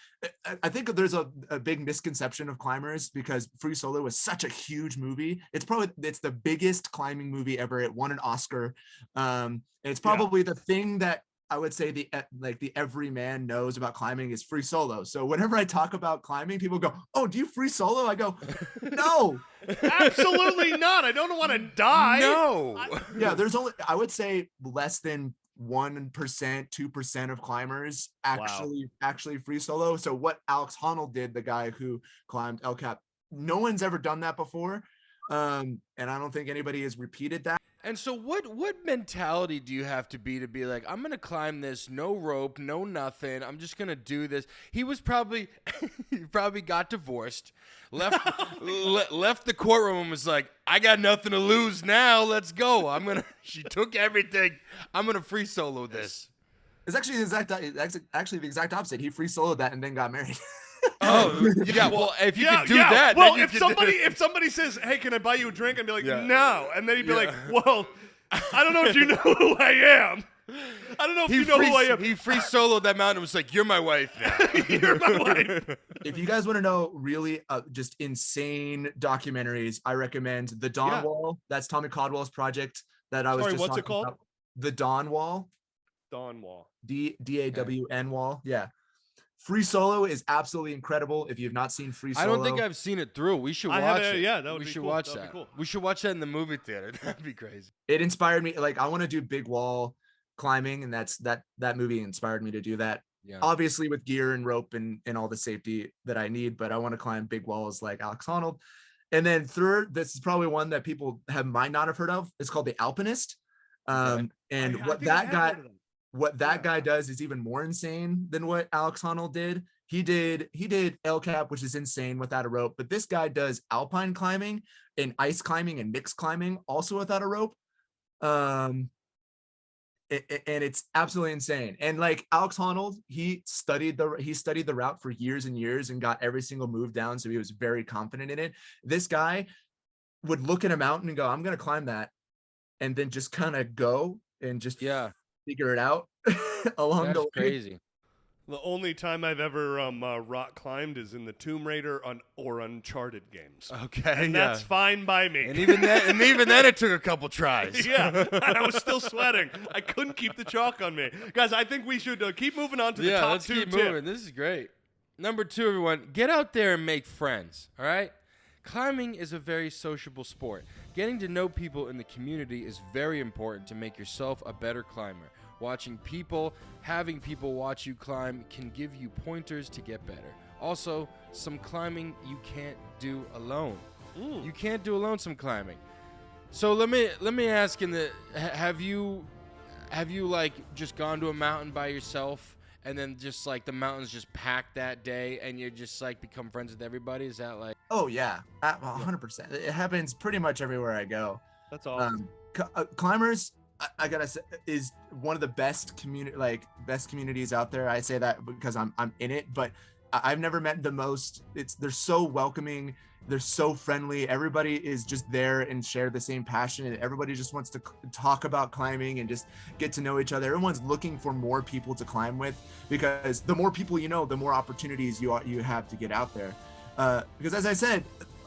I think there's a big misconception of climbers because Free Solo was such a huge movie. It's the biggest climbing movie ever. It won an Oscar. And it's probably the thing that I would say the everyman knows about climbing is free solo. So whenever I talk about climbing, people go, "Oh, do you free solo?" I go, "No, absolutely not. I don't want to die." No. There's only, I would say, less than 1%, 2% of climbers actually free solo. So what Alex Honnold did, the guy who climbed El Cap, no one's ever done that before, and I don't think anybody has repeated that. And so what mentality do you have to be like, I'm going to climb this, no rope, no nothing. I'm just going to do this. He probably got divorced, left the courtroom and was like, I got nothing to lose now. Let's go. She took everything. I'm going to free solo this. It's actually the exact opposite. He free soloed that and then got married. Oh, yeah. Well, if you could do that, well, then if somebody says, "Hey, can I buy you a drink?" I'd be like, "No," and then he'd be like, "Well, I don't know if you know who I am. I don't know if you know who I am." He free soloed that mountain and was like, "You're my wife now. You're my wife." If you guys want to know really just insane documentaries, I recommend The Dawn Wall. That's Tommy Caldwell's project that I was just what's talking it called? about. The Dawn Wall. Dawn Wall. DAWN Wall. Yeah. Free Solo is absolutely incredible. If you've not seen Free Solo, I don't think I've seen it through. We should I watch haven't- it. yeah, that would we be should cool. watch That'd be that. cool. We should watch that in the movie theater. That'd be crazy. it inspired me. Like, I want to do big wall climbing, and that movie inspired me to do that. Yeah. Obviously with gear and rope and all the safety that I need, but I want to climb big walls like Alex Honnold. And then third, this is probably one that people might not have heard of. It's called the Alpinist. And what that guy does is even more insane than what Alex Honnold did. He did El Cap, which is insane without a rope, but this guy does alpine climbing and ice climbing and mixed climbing also without a rope. And it's absolutely insane. And like Alex Honnold, he studied the route for years and years and got every single move down, so he was very confident in it. This guy would look at a mountain and go, I'm gonna climb that, and then just kind of go and just figure it out along the way. Crazy. The only time I've ever rock climbed is in the Tomb Raider or Uncharted games. Okay, and that's fine by me. And even then, it took a couple tries. Yeah, and I was still sweating. I couldn't keep the chalk on me, guys. I think we should keep moving on to the top let's two. keep moving. This is great. Number 2, everyone, get out there and make friends. All right. Climbing is a very sociable sport. Getting to know people in the community is very important to make yourself a better climber. Having people watch you climb can give you pointers to get better. Also, some climbing you can't do alone. You can't do alone some climbing. So let me ask have you like just gone to a mountain by yourself and then just like the mountain's just packed that day and you just like become friends with everybody? Is that like? Oh yeah, 100%. It happens pretty much everywhere I go. That's awesome. Climbers, I gotta say, is one of the best communities out there. I say that because I'm in it, but I've never met the most. They're so welcoming, they're so friendly. Everybody is just there and share the same passion, and everybody just wants to talk about climbing and just get to know each other. Everyone's looking for more people to climb with, because the more people you know, the more opportunities you have to get out there. Because as I said,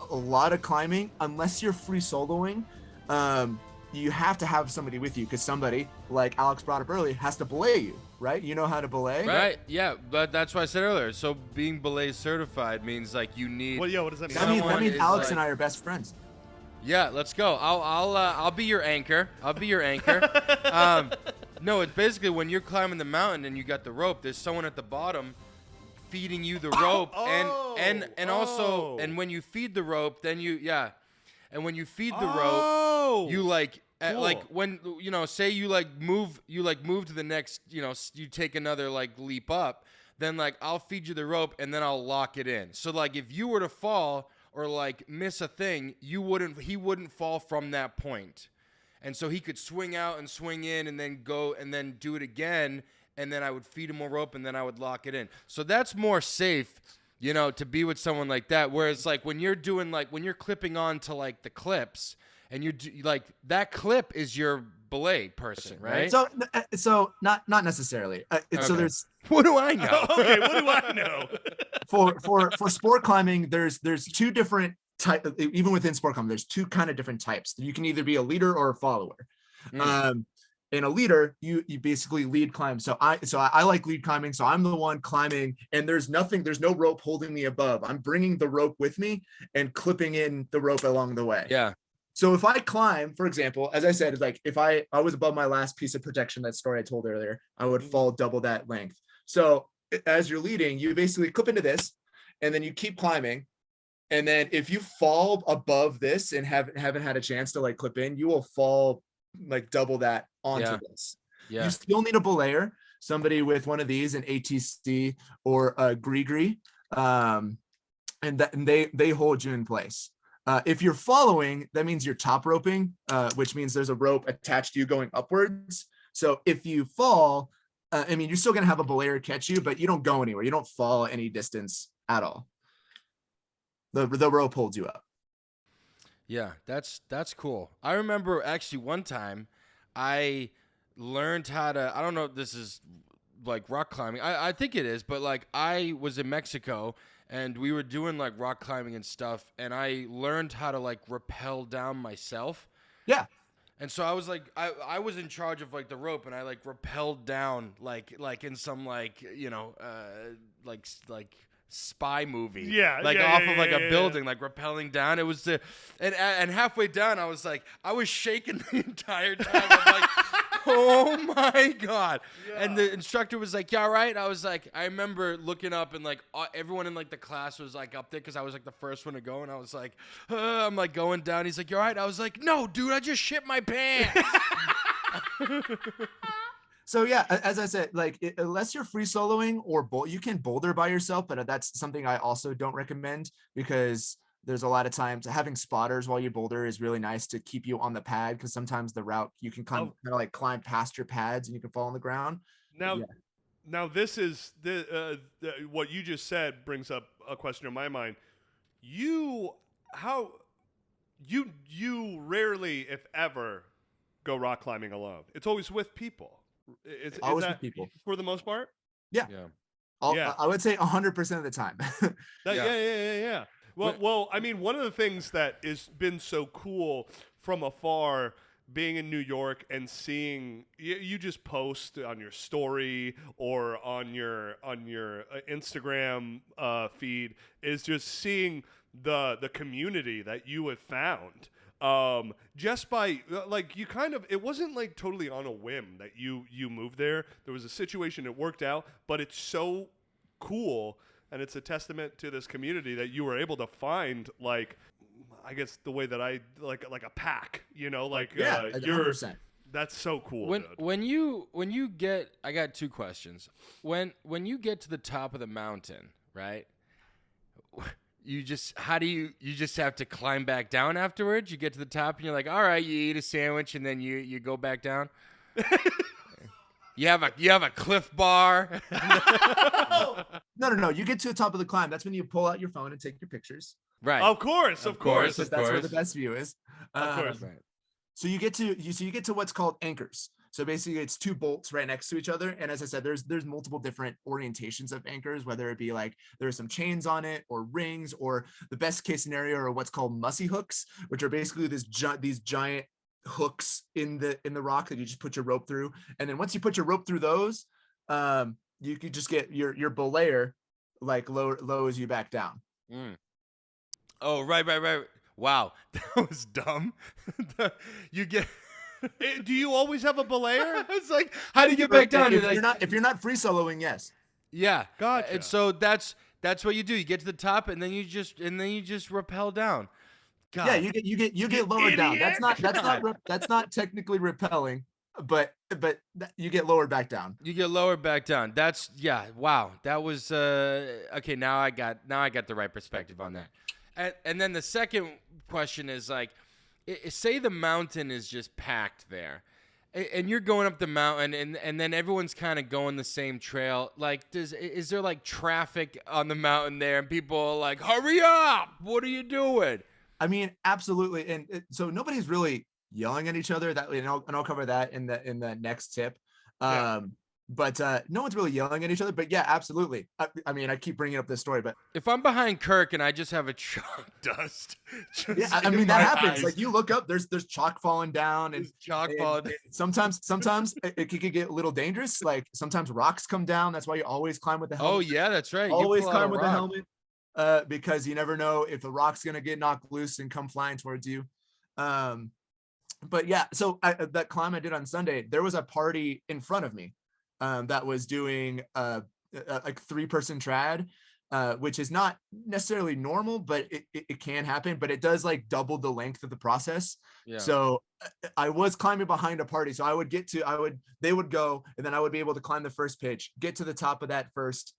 a lot of climbing, unless you're free soloing, you have to have somebody with you, because somebody, like Alex brought up earlier, has to belay you, right? You know how to belay? Right, yeah, but that's what I said earlier. So being belay certified means like you need... Well, what does that mean? That means Alex and I are best friends. Yeah, let's go. I'll be your anchor. No, it's basically when you're climbing the mountain and you got the rope, there's someone at the bottom feeding you the rope, and also when you feed the rope, then and when you feed the rope, you like like when say you move to the next, you take another like leap up, then like I'll feed you the rope and then I'll lock it in. So like if you were to fall or like miss a thing, he wouldn't fall from that point. And so he could swing out and swing in and then go and then do it again, and then I would feed him a rope and then I would lock it in. So that's more safe, to be with someone like that. Whereas like when you're clipping on to like the clips and like that clip is your belay person, right? So not necessarily. Okay. So there's what do I know? Okay, what do I know? for sport climbing, there's two different type. Even within sport climbing, there's two kind of different types. You can either be a leader or a follower. In a leader, you basically lead climb. So I like lead climbing. So I'm the one climbing, and there's no rope holding me above. I'm bringing the rope with me and clipping in the rope along the way. Yeah. So if I climb, for example, as I said, like if I was above my last piece of protection, that story I told earlier, I would fall double that length. So as you're leading, you basically clip into this, and then you keep climbing. And then if you fall above this and haven't had a chance to like clip in, you will fall like double that onto this. Yeah. You still need a belayer, somebody with one of these, an ATC or a Grigri, and they hold you in place. If you're following, that means you're top roping, which means there's a rope attached to you going upwards. So if you fall, you're still gonna have a belayer catch you, but you don't go anywhere. You don't fall any distance at all. The rope holds you up. Yeah, that's cool. I remember actually one time I learned how to, I don't know if this is like rock climbing. I think it is, but like I was in Mexico and we were doing like rock climbing and stuff, and I learned how to like rappel down myself. Yeah. And so I was like, I was in charge of like the rope, and I like rappelled down like in some like like spy movie, like off of like a building, like rappelling down. It was and halfway down, I was shaking the entire time. I'm like, oh my god! Yeah. And the instructor was like, "You all right?" I was like, I remember looking up and like everyone in like the class was like up there because I was like the first one to go, and I was like, I'm like going down. He's like, "You all right?" I was like, "No, dude, I just shit my pants." So yeah, as I said, like unless you're free soloing or you can boulder by yourself, but that's something I also don't recommend because there's a lot of times having spotters while you boulder is really nice to keep you on the pad because sometimes the route you can kind of like climb past your pads and you can fall on the ground. Now this is what you just said brings up a question in my mind. You rarely, if ever, go rock climbing alone. It's always with people. Is that with people for the most part? Yeah. I would say 100% of the time. Yeah. Well, I mean, one of the things that has been so cool from afar, being in New York and seeing you just post on your story or on your Instagram feed, is just seeing the community that you have found. Just by like you kind of, it wasn't like totally on a whim that you moved there. There was a situation that worked out, but it's so cool. And it's a testament to this community that you were able to find, like, I guess the way that I like a pack, you're 100%. That's so cool. When you get, I got two questions. When you get to the top of the mountain, right? You just have to climb back down afterwards? You get to the top and you're like, all right, you eat a sandwich and then you go back down? You have a Cliff Bar. No. You get to the top of the climb. That's when you pull out your phone and take your pictures. Right. Of course. That's where the best view is. Of course. Right. So you get to what's called anchors. So basically, it's two bolts right next to each other. And as I said, there's multiple different orientations of anchors, whether it be like there's some chains on it or rings, or the best case scenario are what's called mussy hooks, which are basically these giant hooks in the rock that you just put your rope through. And then once you put your rope through those, you could just get your belayer like lowers you back down. Oh, right. Wow, that was dumb. You get. Do you always have a belayer? It's like, how do you get back down? If you're not free soloing, yes. Yeah, gotcha. And so that's what you do. You get to the top, and then you just rappel down. God. Yeah, you get lowered down. That's not technically rappelling, but you get lowered back down. You get lowered back down. Wow. That was okay. Now I got the right perspective on that. And then the second question is like, say the mountain is just packed there, and you're going up the mountain, and then everyone's kind of going the same trail. Like, is there like traffic on the mountain there, and people are like, hurry up! What are you doing? I mean, absolutely. And so nobody's really yelling at each other. And I'll cover that in the next tip. But no one's really yelling at each other. But yeah, absolutely. I mean, I keep bringing up this story, but if I'm behind Kirk and I just have a chalk dust, I mean that happens. Eyes. Like you look up, there's chalk falling down, and sometimes it could get a little dangerous. Like sometimes rocks come down. That's why you always climb with the helmet. Oh yeah, that's right. Always climb with the helmet. Because you never know if the rock's gonna get knocked loose and come flying towards you. But yeah, so that climb I did on Sunday, there was a party in front of me that was doing like 3-person trad, which is not necessarily normal, but it can happen. But it does like double the length of the process. Yeah. So I was climbing behind a party, so they would go, and then I would be able to climb the first pitch, get to the top of that first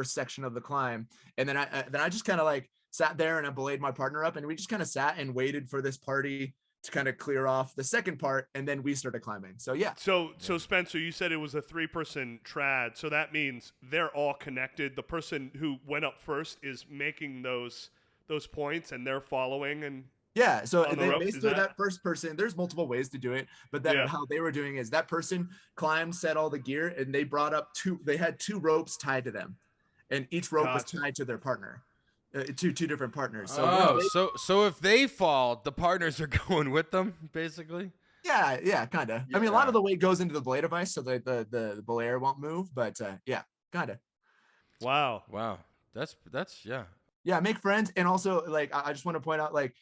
section of the climb, and then I just kind of like sat there and I belayed my partner up, and we just kind of sat and waited for this party to kind of clear off the second part, and then we started climbing. So yeah. So Spencer, you said it was a 3-person trad, so that means they're all connected. The person who went up first is making those points, and they're following and. Yeah, so basically that first person, there's multiple ways to do it, but how they were doing is that person climbed, set all the gear, and they brought up they had 2 ropes tied to them, and each rope was tied to their partner, two different partners. So so if they fall, the partners are going with them, basically. Yeah, kind of. I mean, a lot of the weight goes into the belay device, so the belayer won't move. But yeah, kind of. Wow. That's yeah. Yeah, make friends, and also like I just want to point out like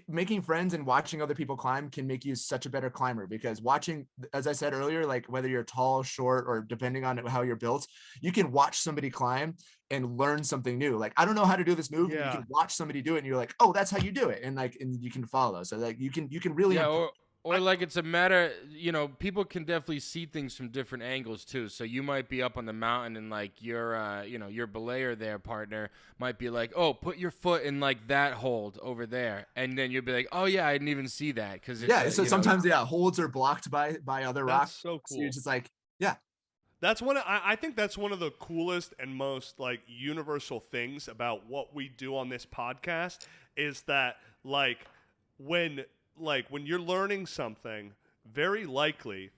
making friends and watching other people climb can make you such a better climber, because watching, as I said earlier, like whether you're tall, short, or depending on how you're built, you can watch somebody climb and learn something new. Like, I don't know how to do this move, and you can watch somebody do it and you're like, oh, that's how you do it, and you can follow. So like you can really or like it's a matter, people can definitely see things from different angles too. So you might be up on the mountain and like your belayer there, partner, might be like, oh, put your foot in like that hold over there. And then you'll be like, oh yeah, I didn't even see that. So sometimes, holds are blocked by other rocks. That's so cool. So you're just like, yeah. That's I think that's one of the coolest and most like universal things about what we do on this podcast is that when you're learning something, very likely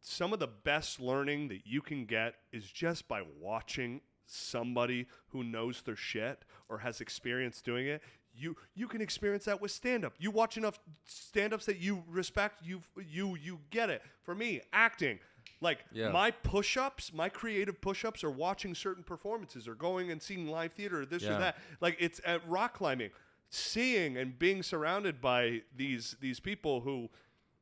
some of the best learning that you can get is just by watching somebody who knows their shit or has experience doing it. You can experience that with stand-up. You watch enough stand-ups that you respect, you get it. For me, acting, my push-ups, my creative push-ups are watching certain performances or going and seeing live theater or this or that. Like, it's at rock climbing. Seeing and being surrounded by these people who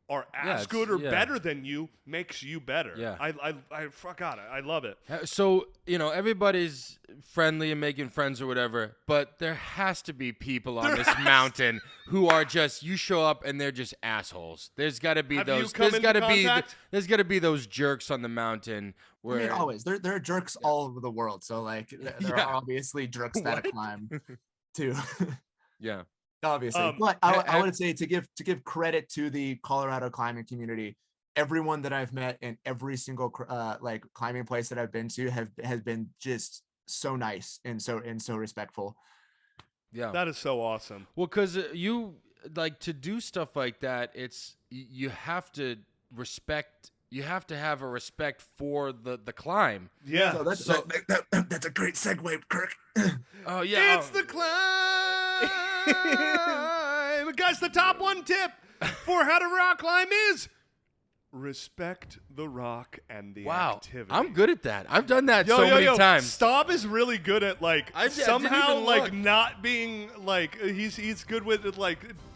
are as good or better than you makes you better. Yeah. I love it. So, everybody's friendly and making friends or whatever, but there has to be people on this mountain who are just, you show up and they're just assholes. There's got to be there's got to be those jerks on the mountain where, I mean, always there are jerks all over the world. So like there are obviously jerks that climb too. Yeah, obviously. But I would say to give credit to the Colorado climbing community, everyone that I've met in every single climbing place that I've been to has been just so nice and so respectful. Yeah, that is so awesome. Well, because you to do stuff like that, you have to respect. You have to have a respect for the climb. Yeah, so that's a great segue, Kirk. Oh yeah, it's the climb. Guys, the top one tip for how to rock climb is respect the rock and the activity. I'm good at that. I've done that many times. Staub is really good at not being he's good with it,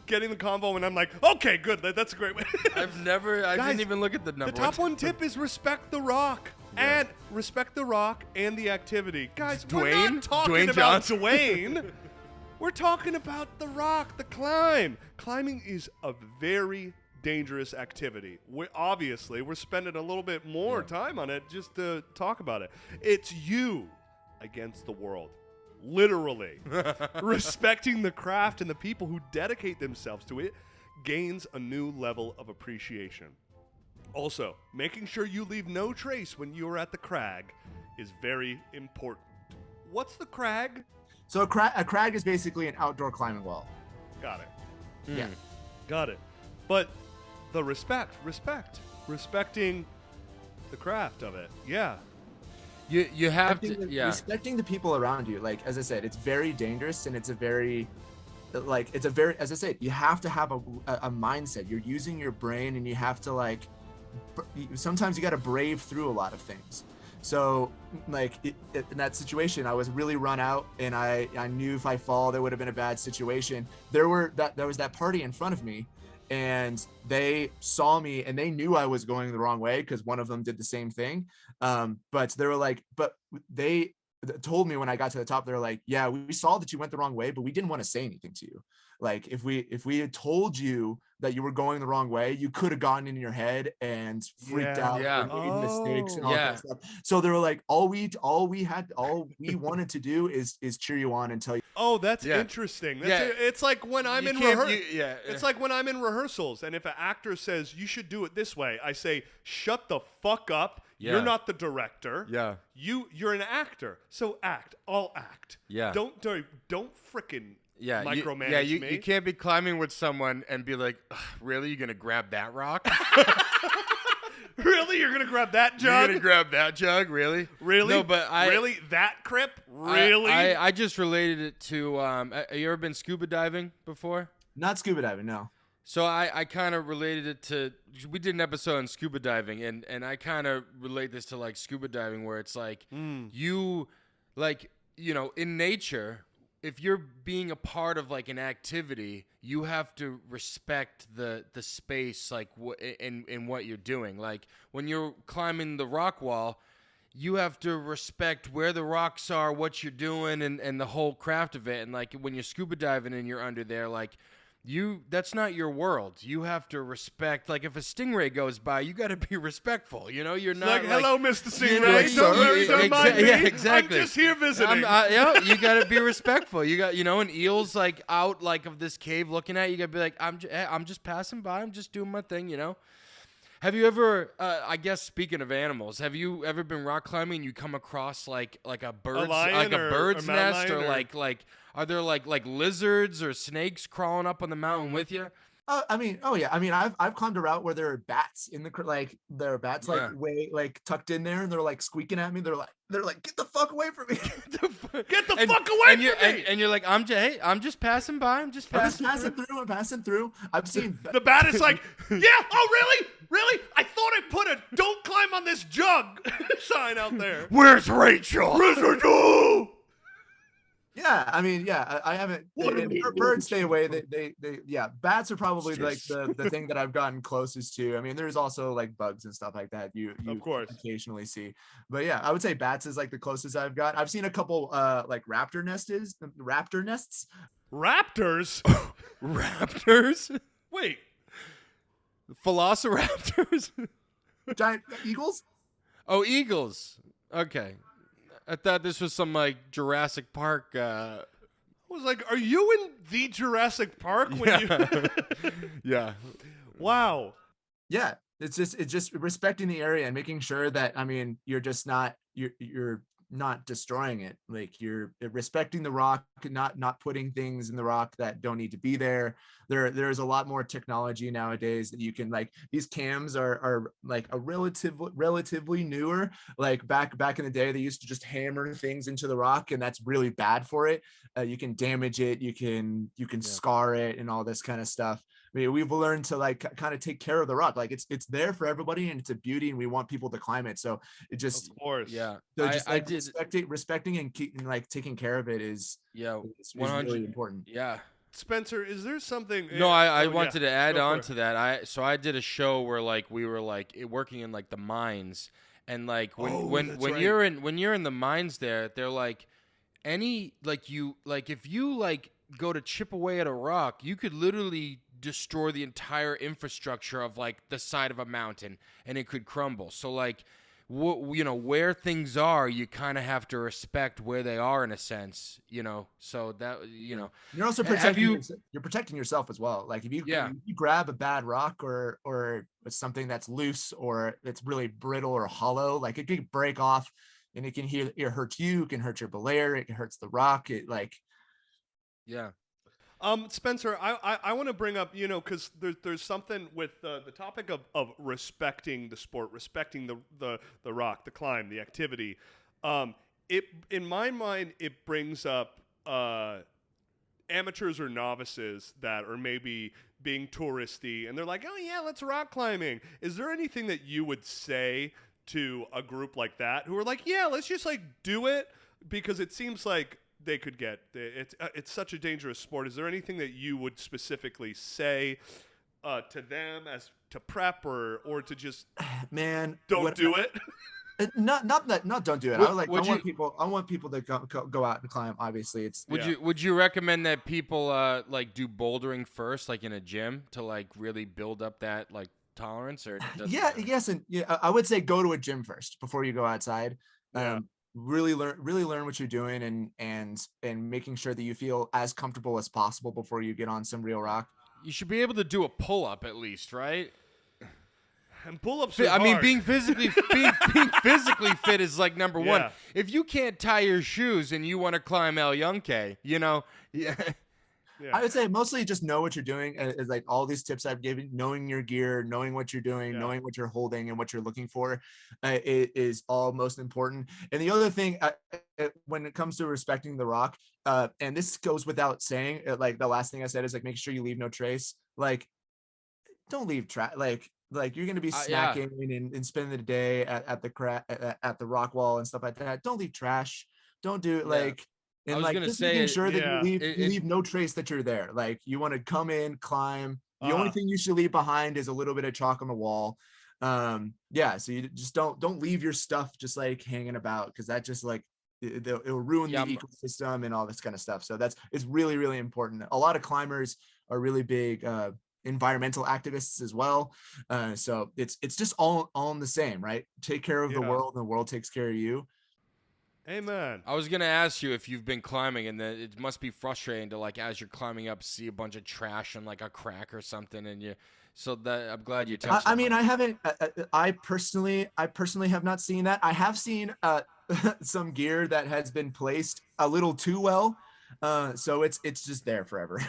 getting the convo, and I'm like, okay, good. That's a great way. I didn't even look at the number. The top one tip is respect the rock. Yeah. And respect the rock and the activity. Guys, we're not talking about Dwayne. We're talking about the rock, the climb. Climbing is a very dangerous activity. We're spending a little bit more time on it just to talk about it. It's you against the world. Literally. Respecting the craft and the people who dedicate themselves to it gains a new level of appreciation. Also, making sure you leave no trace when you are at the crag is very important. What's the crag? So a crag is basically an outdoor climbing wall. Got it. Yeah. Got it. But the respecting the craft of it. Yeah. You have to respecting the people around you. Like, as I said, it's very dangerous, and as I said, you have to have a mindset. You're using your brain, and you have to sometimes you got to brave through a lot of things. So in that situation, I was really run out, and I knew if I fall, there would have been a bad situation. There was that party in front of me, and they saw me, and they knew I was going the wrong way because one of them did the same thing. But they told me when I got to the top, they're like, yeah, we saw that you went the wrong way, but we didn't want to say anything to you. Like, if we had told you that you were going the wrong way, you could have gotten in your head and freaked out and made mistakes and all that stuff. So they were like, all we wanted to do is cheer you on and tell you. Oh, that's interesting. It's like when I'm in It's like when I'm in rehearsals, and if an actor says you should do it this way, I say, shut the fuck up. Yeah. You're not the director. Yeah. You're an actor. So act. I'll act. Yeah. Don't freaking micromanage me. You can't be climbing with someone and be like, really? You're going to grab that rock? Really? You're going to grab that jug? You're going to grab that jug? Really? Really? No, but really? That crip? Really? I just related it to, you ever been scuba diving before? Not scuba diving, no. So I kind of related it to, we did an episode on scuba diving, and I kind of relate this to like scuba diving, where it's like you, like, you know, in nature, if you're being a part of like an activity, you have to respect the space, like in what you're doing. Like when you're climbing the rock wall, you have to respect where the rocks are, what you're doing, and the whole craft of it. And like when you're scuba diving and you're under there, like, that's not your world. You have to respect, like if a stingray goes by, you got to be respectful. You know, you're not like, hello, Mr. Stingray. Don't mind me. Yeah, exactly. I'm just here visiting. Yeah, you got to be respectful. You got, you know, an eel's like out like of this cave looking at you. You got to be like, I'm just passing by. I'm just doing my thing, you know. Have you ever, I guess speaking of animals, have you ever been rock climbing and you come across like a bird's nest, or like are there like lizards or snakes crawling up on the mountain with you? I mean, oh yeah. I mean, I've climbed a route where there are bats in the like there are bats like way like tucked in there, and they're like squeaking at me. They're like, get the fuck away from me. Get the fuck away from me. And you're like, I'm just passing by. I'm just passing through. I'm passing through. I've seen the bat is like, yeah. Oh really? Really? I thought I put a "Don't climb on this jug" sign out there. Where's Rachel? Where's Rachel? Yeah, I mean, yeah, I haven't. Birds stay away. They yeah. Bats are probably like the thing that I've gotten closest to. I mean, there's also like bugs and stuff like that. You of course occasionally see, but yeah, I would say bats is like the closest I've got. I've seen a couple like raptor nests. Raptors. Raptors. Wait. Velociraptors. Giant eagles. Oh, eagles. Okay. I thought this was some like Jurassic Park. I was like, are you in the Jurassic Park? Yeah. Wow. Yeah, it's just respecting the area and making sure that, I mean, you're just not you're not destroying it. Like you're respecting the rock, not putting things in the rock that don't need to be there. There's a lot more technology nowadays that you can, like, these cams are like a relatively newer. Like back in the day, they used to just hammer things into the rock, and that's really bad for it. You can damage it, you can scar it, and all this kind of stuff. I mean, we've learned to like kind of take care of the rock. Like it's there for everybody, and it's a beauty, and we want people to climb it. So it just, of course, yeah. So just respecting and like taking care of it is really important. Yeah. Spencer, is there something? No, I wanted to add on to that. I did a show where like we were like working in like the mines, and like when you're in the mines there, they're like if you like go to chip away at a rock, you could literally destroy the entire infrastructure of like the side of a mountain, and it could crumble. So like where things are, you kind of have to respect where they are in a sense, so that you're also protecting you're protecting yourself as well. Like if you grab a bad rock or something that's loose or it's really brittle or hollow, like it could break off, and it hurt you, it can hurt your belayer, it hurts the rock, Spencer, I want to bring up, because there's something with the topic of respecting the sport, respecting the rock, the climb, the activity. In my mind, it brings up amateurs or novices that are maybe being touristy, and they're like, oh yeah, let's rock climbing. Is there anything that you would say to a group like that who are like, yeah, let's just like do it, because it seems like they could get it's such a dangerous sport? Is there anything that you would specifically say to them as to prep or to just don't do it? Not don't do it. I want people to go out and climb. Obviously, would you recommend that people like do bouldering first, like in a gym, to like really build up that like tolerance? Or yes, and I would say go to a gym first before you go outside. Really learn what you're doing, and making sure that you feel as comfortable as possible before you get on some real rock. You should be able to do a pull-up at least, right? And pull-ups I mean, being physically fit is like number one. If you can't tie your shoes and you want to climb El Yunque, I would say mostly just know what you're doing. Is like all these tips I've given, knowing your gear, knowing what you're doing, knowing what you're holding and what you're looking for, it is all most important. And the other thing, when it comes to respecting the rock, and this goes without saying, like the last thing I said is like make sure you leave no trace. Like don't leave trash. Like you're gonna be Yeah. snacking and spending the day at the rock wall and stuff like that. Don't leave trash. Don't do Yeah. like I and was like gonna just say making it- sure that yeah. you It- leave no trace that you're there. Like you want to come in, climb. The only thing you should leave behind is a little bit of chalk on the wall. Yeah, so you just don't leave your stuff just like hanging about, because that just like it'll ruin Yeah, the ecosystem and all this kind of stuff. So it's really, really important. A lot of climbers are really big environmental activists as well. So it's just all in the same, right? Take care of the Yeah. world and the world takes care of you. Amen. I was gonna ask you if you've been climbing, and then it must be frustrating to like as you're climbing up, see a bunch of trash and like a crack or something, and you. So that I'm glad you touched. I mean, I haven't. I personally have not seen that. I have seen some gear that has been placed a little too well, so it's just there forever.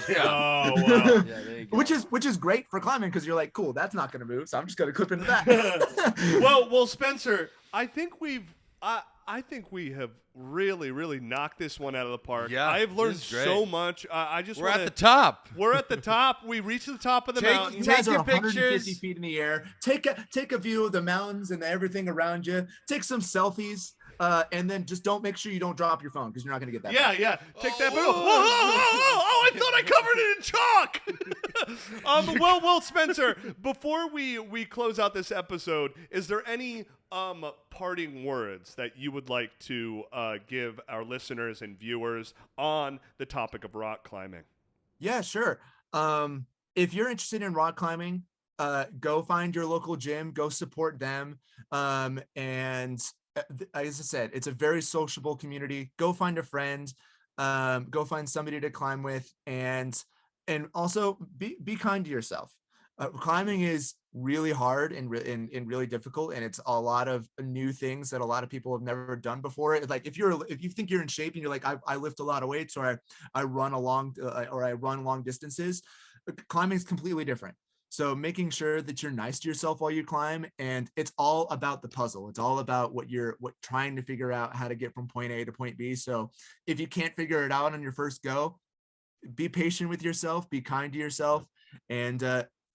Yeah. Oh, wow. Yeah, there you go. which is great for climbing, because you're like, cool, that's not going to move, so I'm just going to clip into that. well, Spencer, I think we have really, really knocked this one out of the park. Yeah, I've learned this is great. so much. I just We're wanna, at the top. We're at the top. We reached the top of the mountain. You guys Take are your 150 pictures. feet in the air. Take a view of the mountains and everything around you. Take some selfies, and then just make sure you don't drop your phone, because you're not going to get that. Yeah, back. yeah. Take that. Oh, I thought I covered it in chalk. Well, Spencer, before we close out this episode, is there any parting words that you would like to give our listeners and viewers on the topic of rock climbing? Yeah, sure. If you're interested in rock climbing, go find your local gym, go support them. And as I said, it's a very sociable community. Go find a friend, go find somebody to climb with, and also be kind to yourself. Climbing is really hard and really difficult, and it's a lot of new things that a lot of people have never done before. Like if you think you're in shape and you're like, I lift a lot of weights, or I run long distances, climbing is completely different. So making sure that you're nice to yourself while you climb, and it's all about the puzzle. It's all about what trying to figure out how to get from point A to point B. So if you can't figure it out on your first go, be patient with yourself, be kind to yourself, and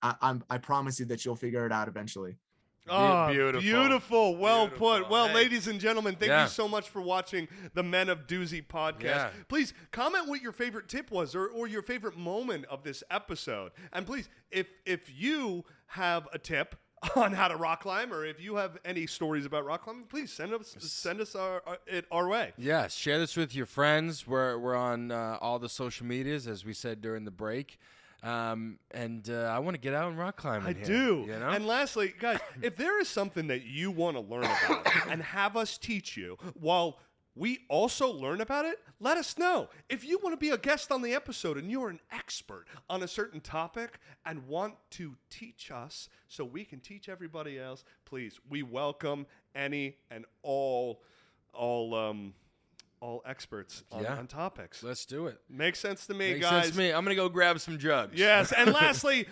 I promise you that you'll figure it out eventually. Oh, Beautiful. beautiful. Well Beautiful. put. Well, Hey. ladies and gentlemen, thank Yeah. you so much for watching the Men of Doozy podcast. Yeah. Please comment what your favorite tip was, or your favorite moment of this episode. And please, if you have a tip on how to rock climb, or if you have any stories about rock climbing, please send us it our way. Yeah, share this with your friends. We're on all the social medias, as we said during the break. And I want to get out and rock climb. I here, do. You know? And lastly, guys, if there is something that you want to learn about and have us teach you while we also learn about it, let us know. If you want to be a guest on the episode and you're an expert on a certain topic and want to teach us so we can teach everybody else, please, we welcome any and all experts on topics. Let's do it. Makes sense to me, Makes guys. sense to me. I'm gonna go grab some drugs. Yes, and lastly,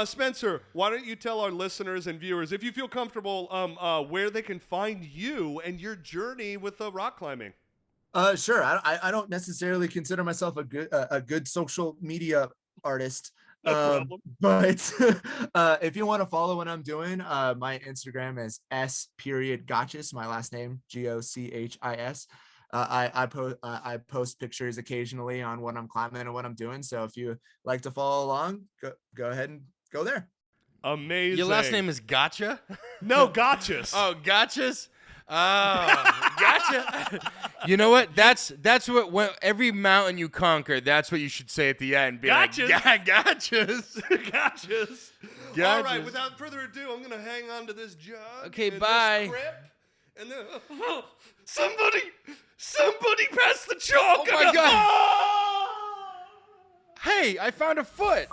Spencer, why don't you tell our listeners and viewers, if you feel comfortable, where they can find you and your journey with rock climbing? Sure. I don't necessarily consider myself a good social media artist. No problem. But if you want to follow what I'm doing, my Instagram is s.gochis, my last name, Gochis. I post pictures occasionally on what I'm climbing and what I'm doing. So if you like to follow along, go ahead and go there. Amazing. Your last name is Gotcha? No, Gochis. Oh, Gotchas? Oh, gotcha. You know what? That's what when every mountain you conquer, that's what you should say at the end. Be Gotchas. like, gotchas. Gotchas. All right, without further ado, I'm going to hang on to this jug. Okay, and bye. This grip, and then, somebody pass the chalk. Oh, my God. Hey, I found a foot.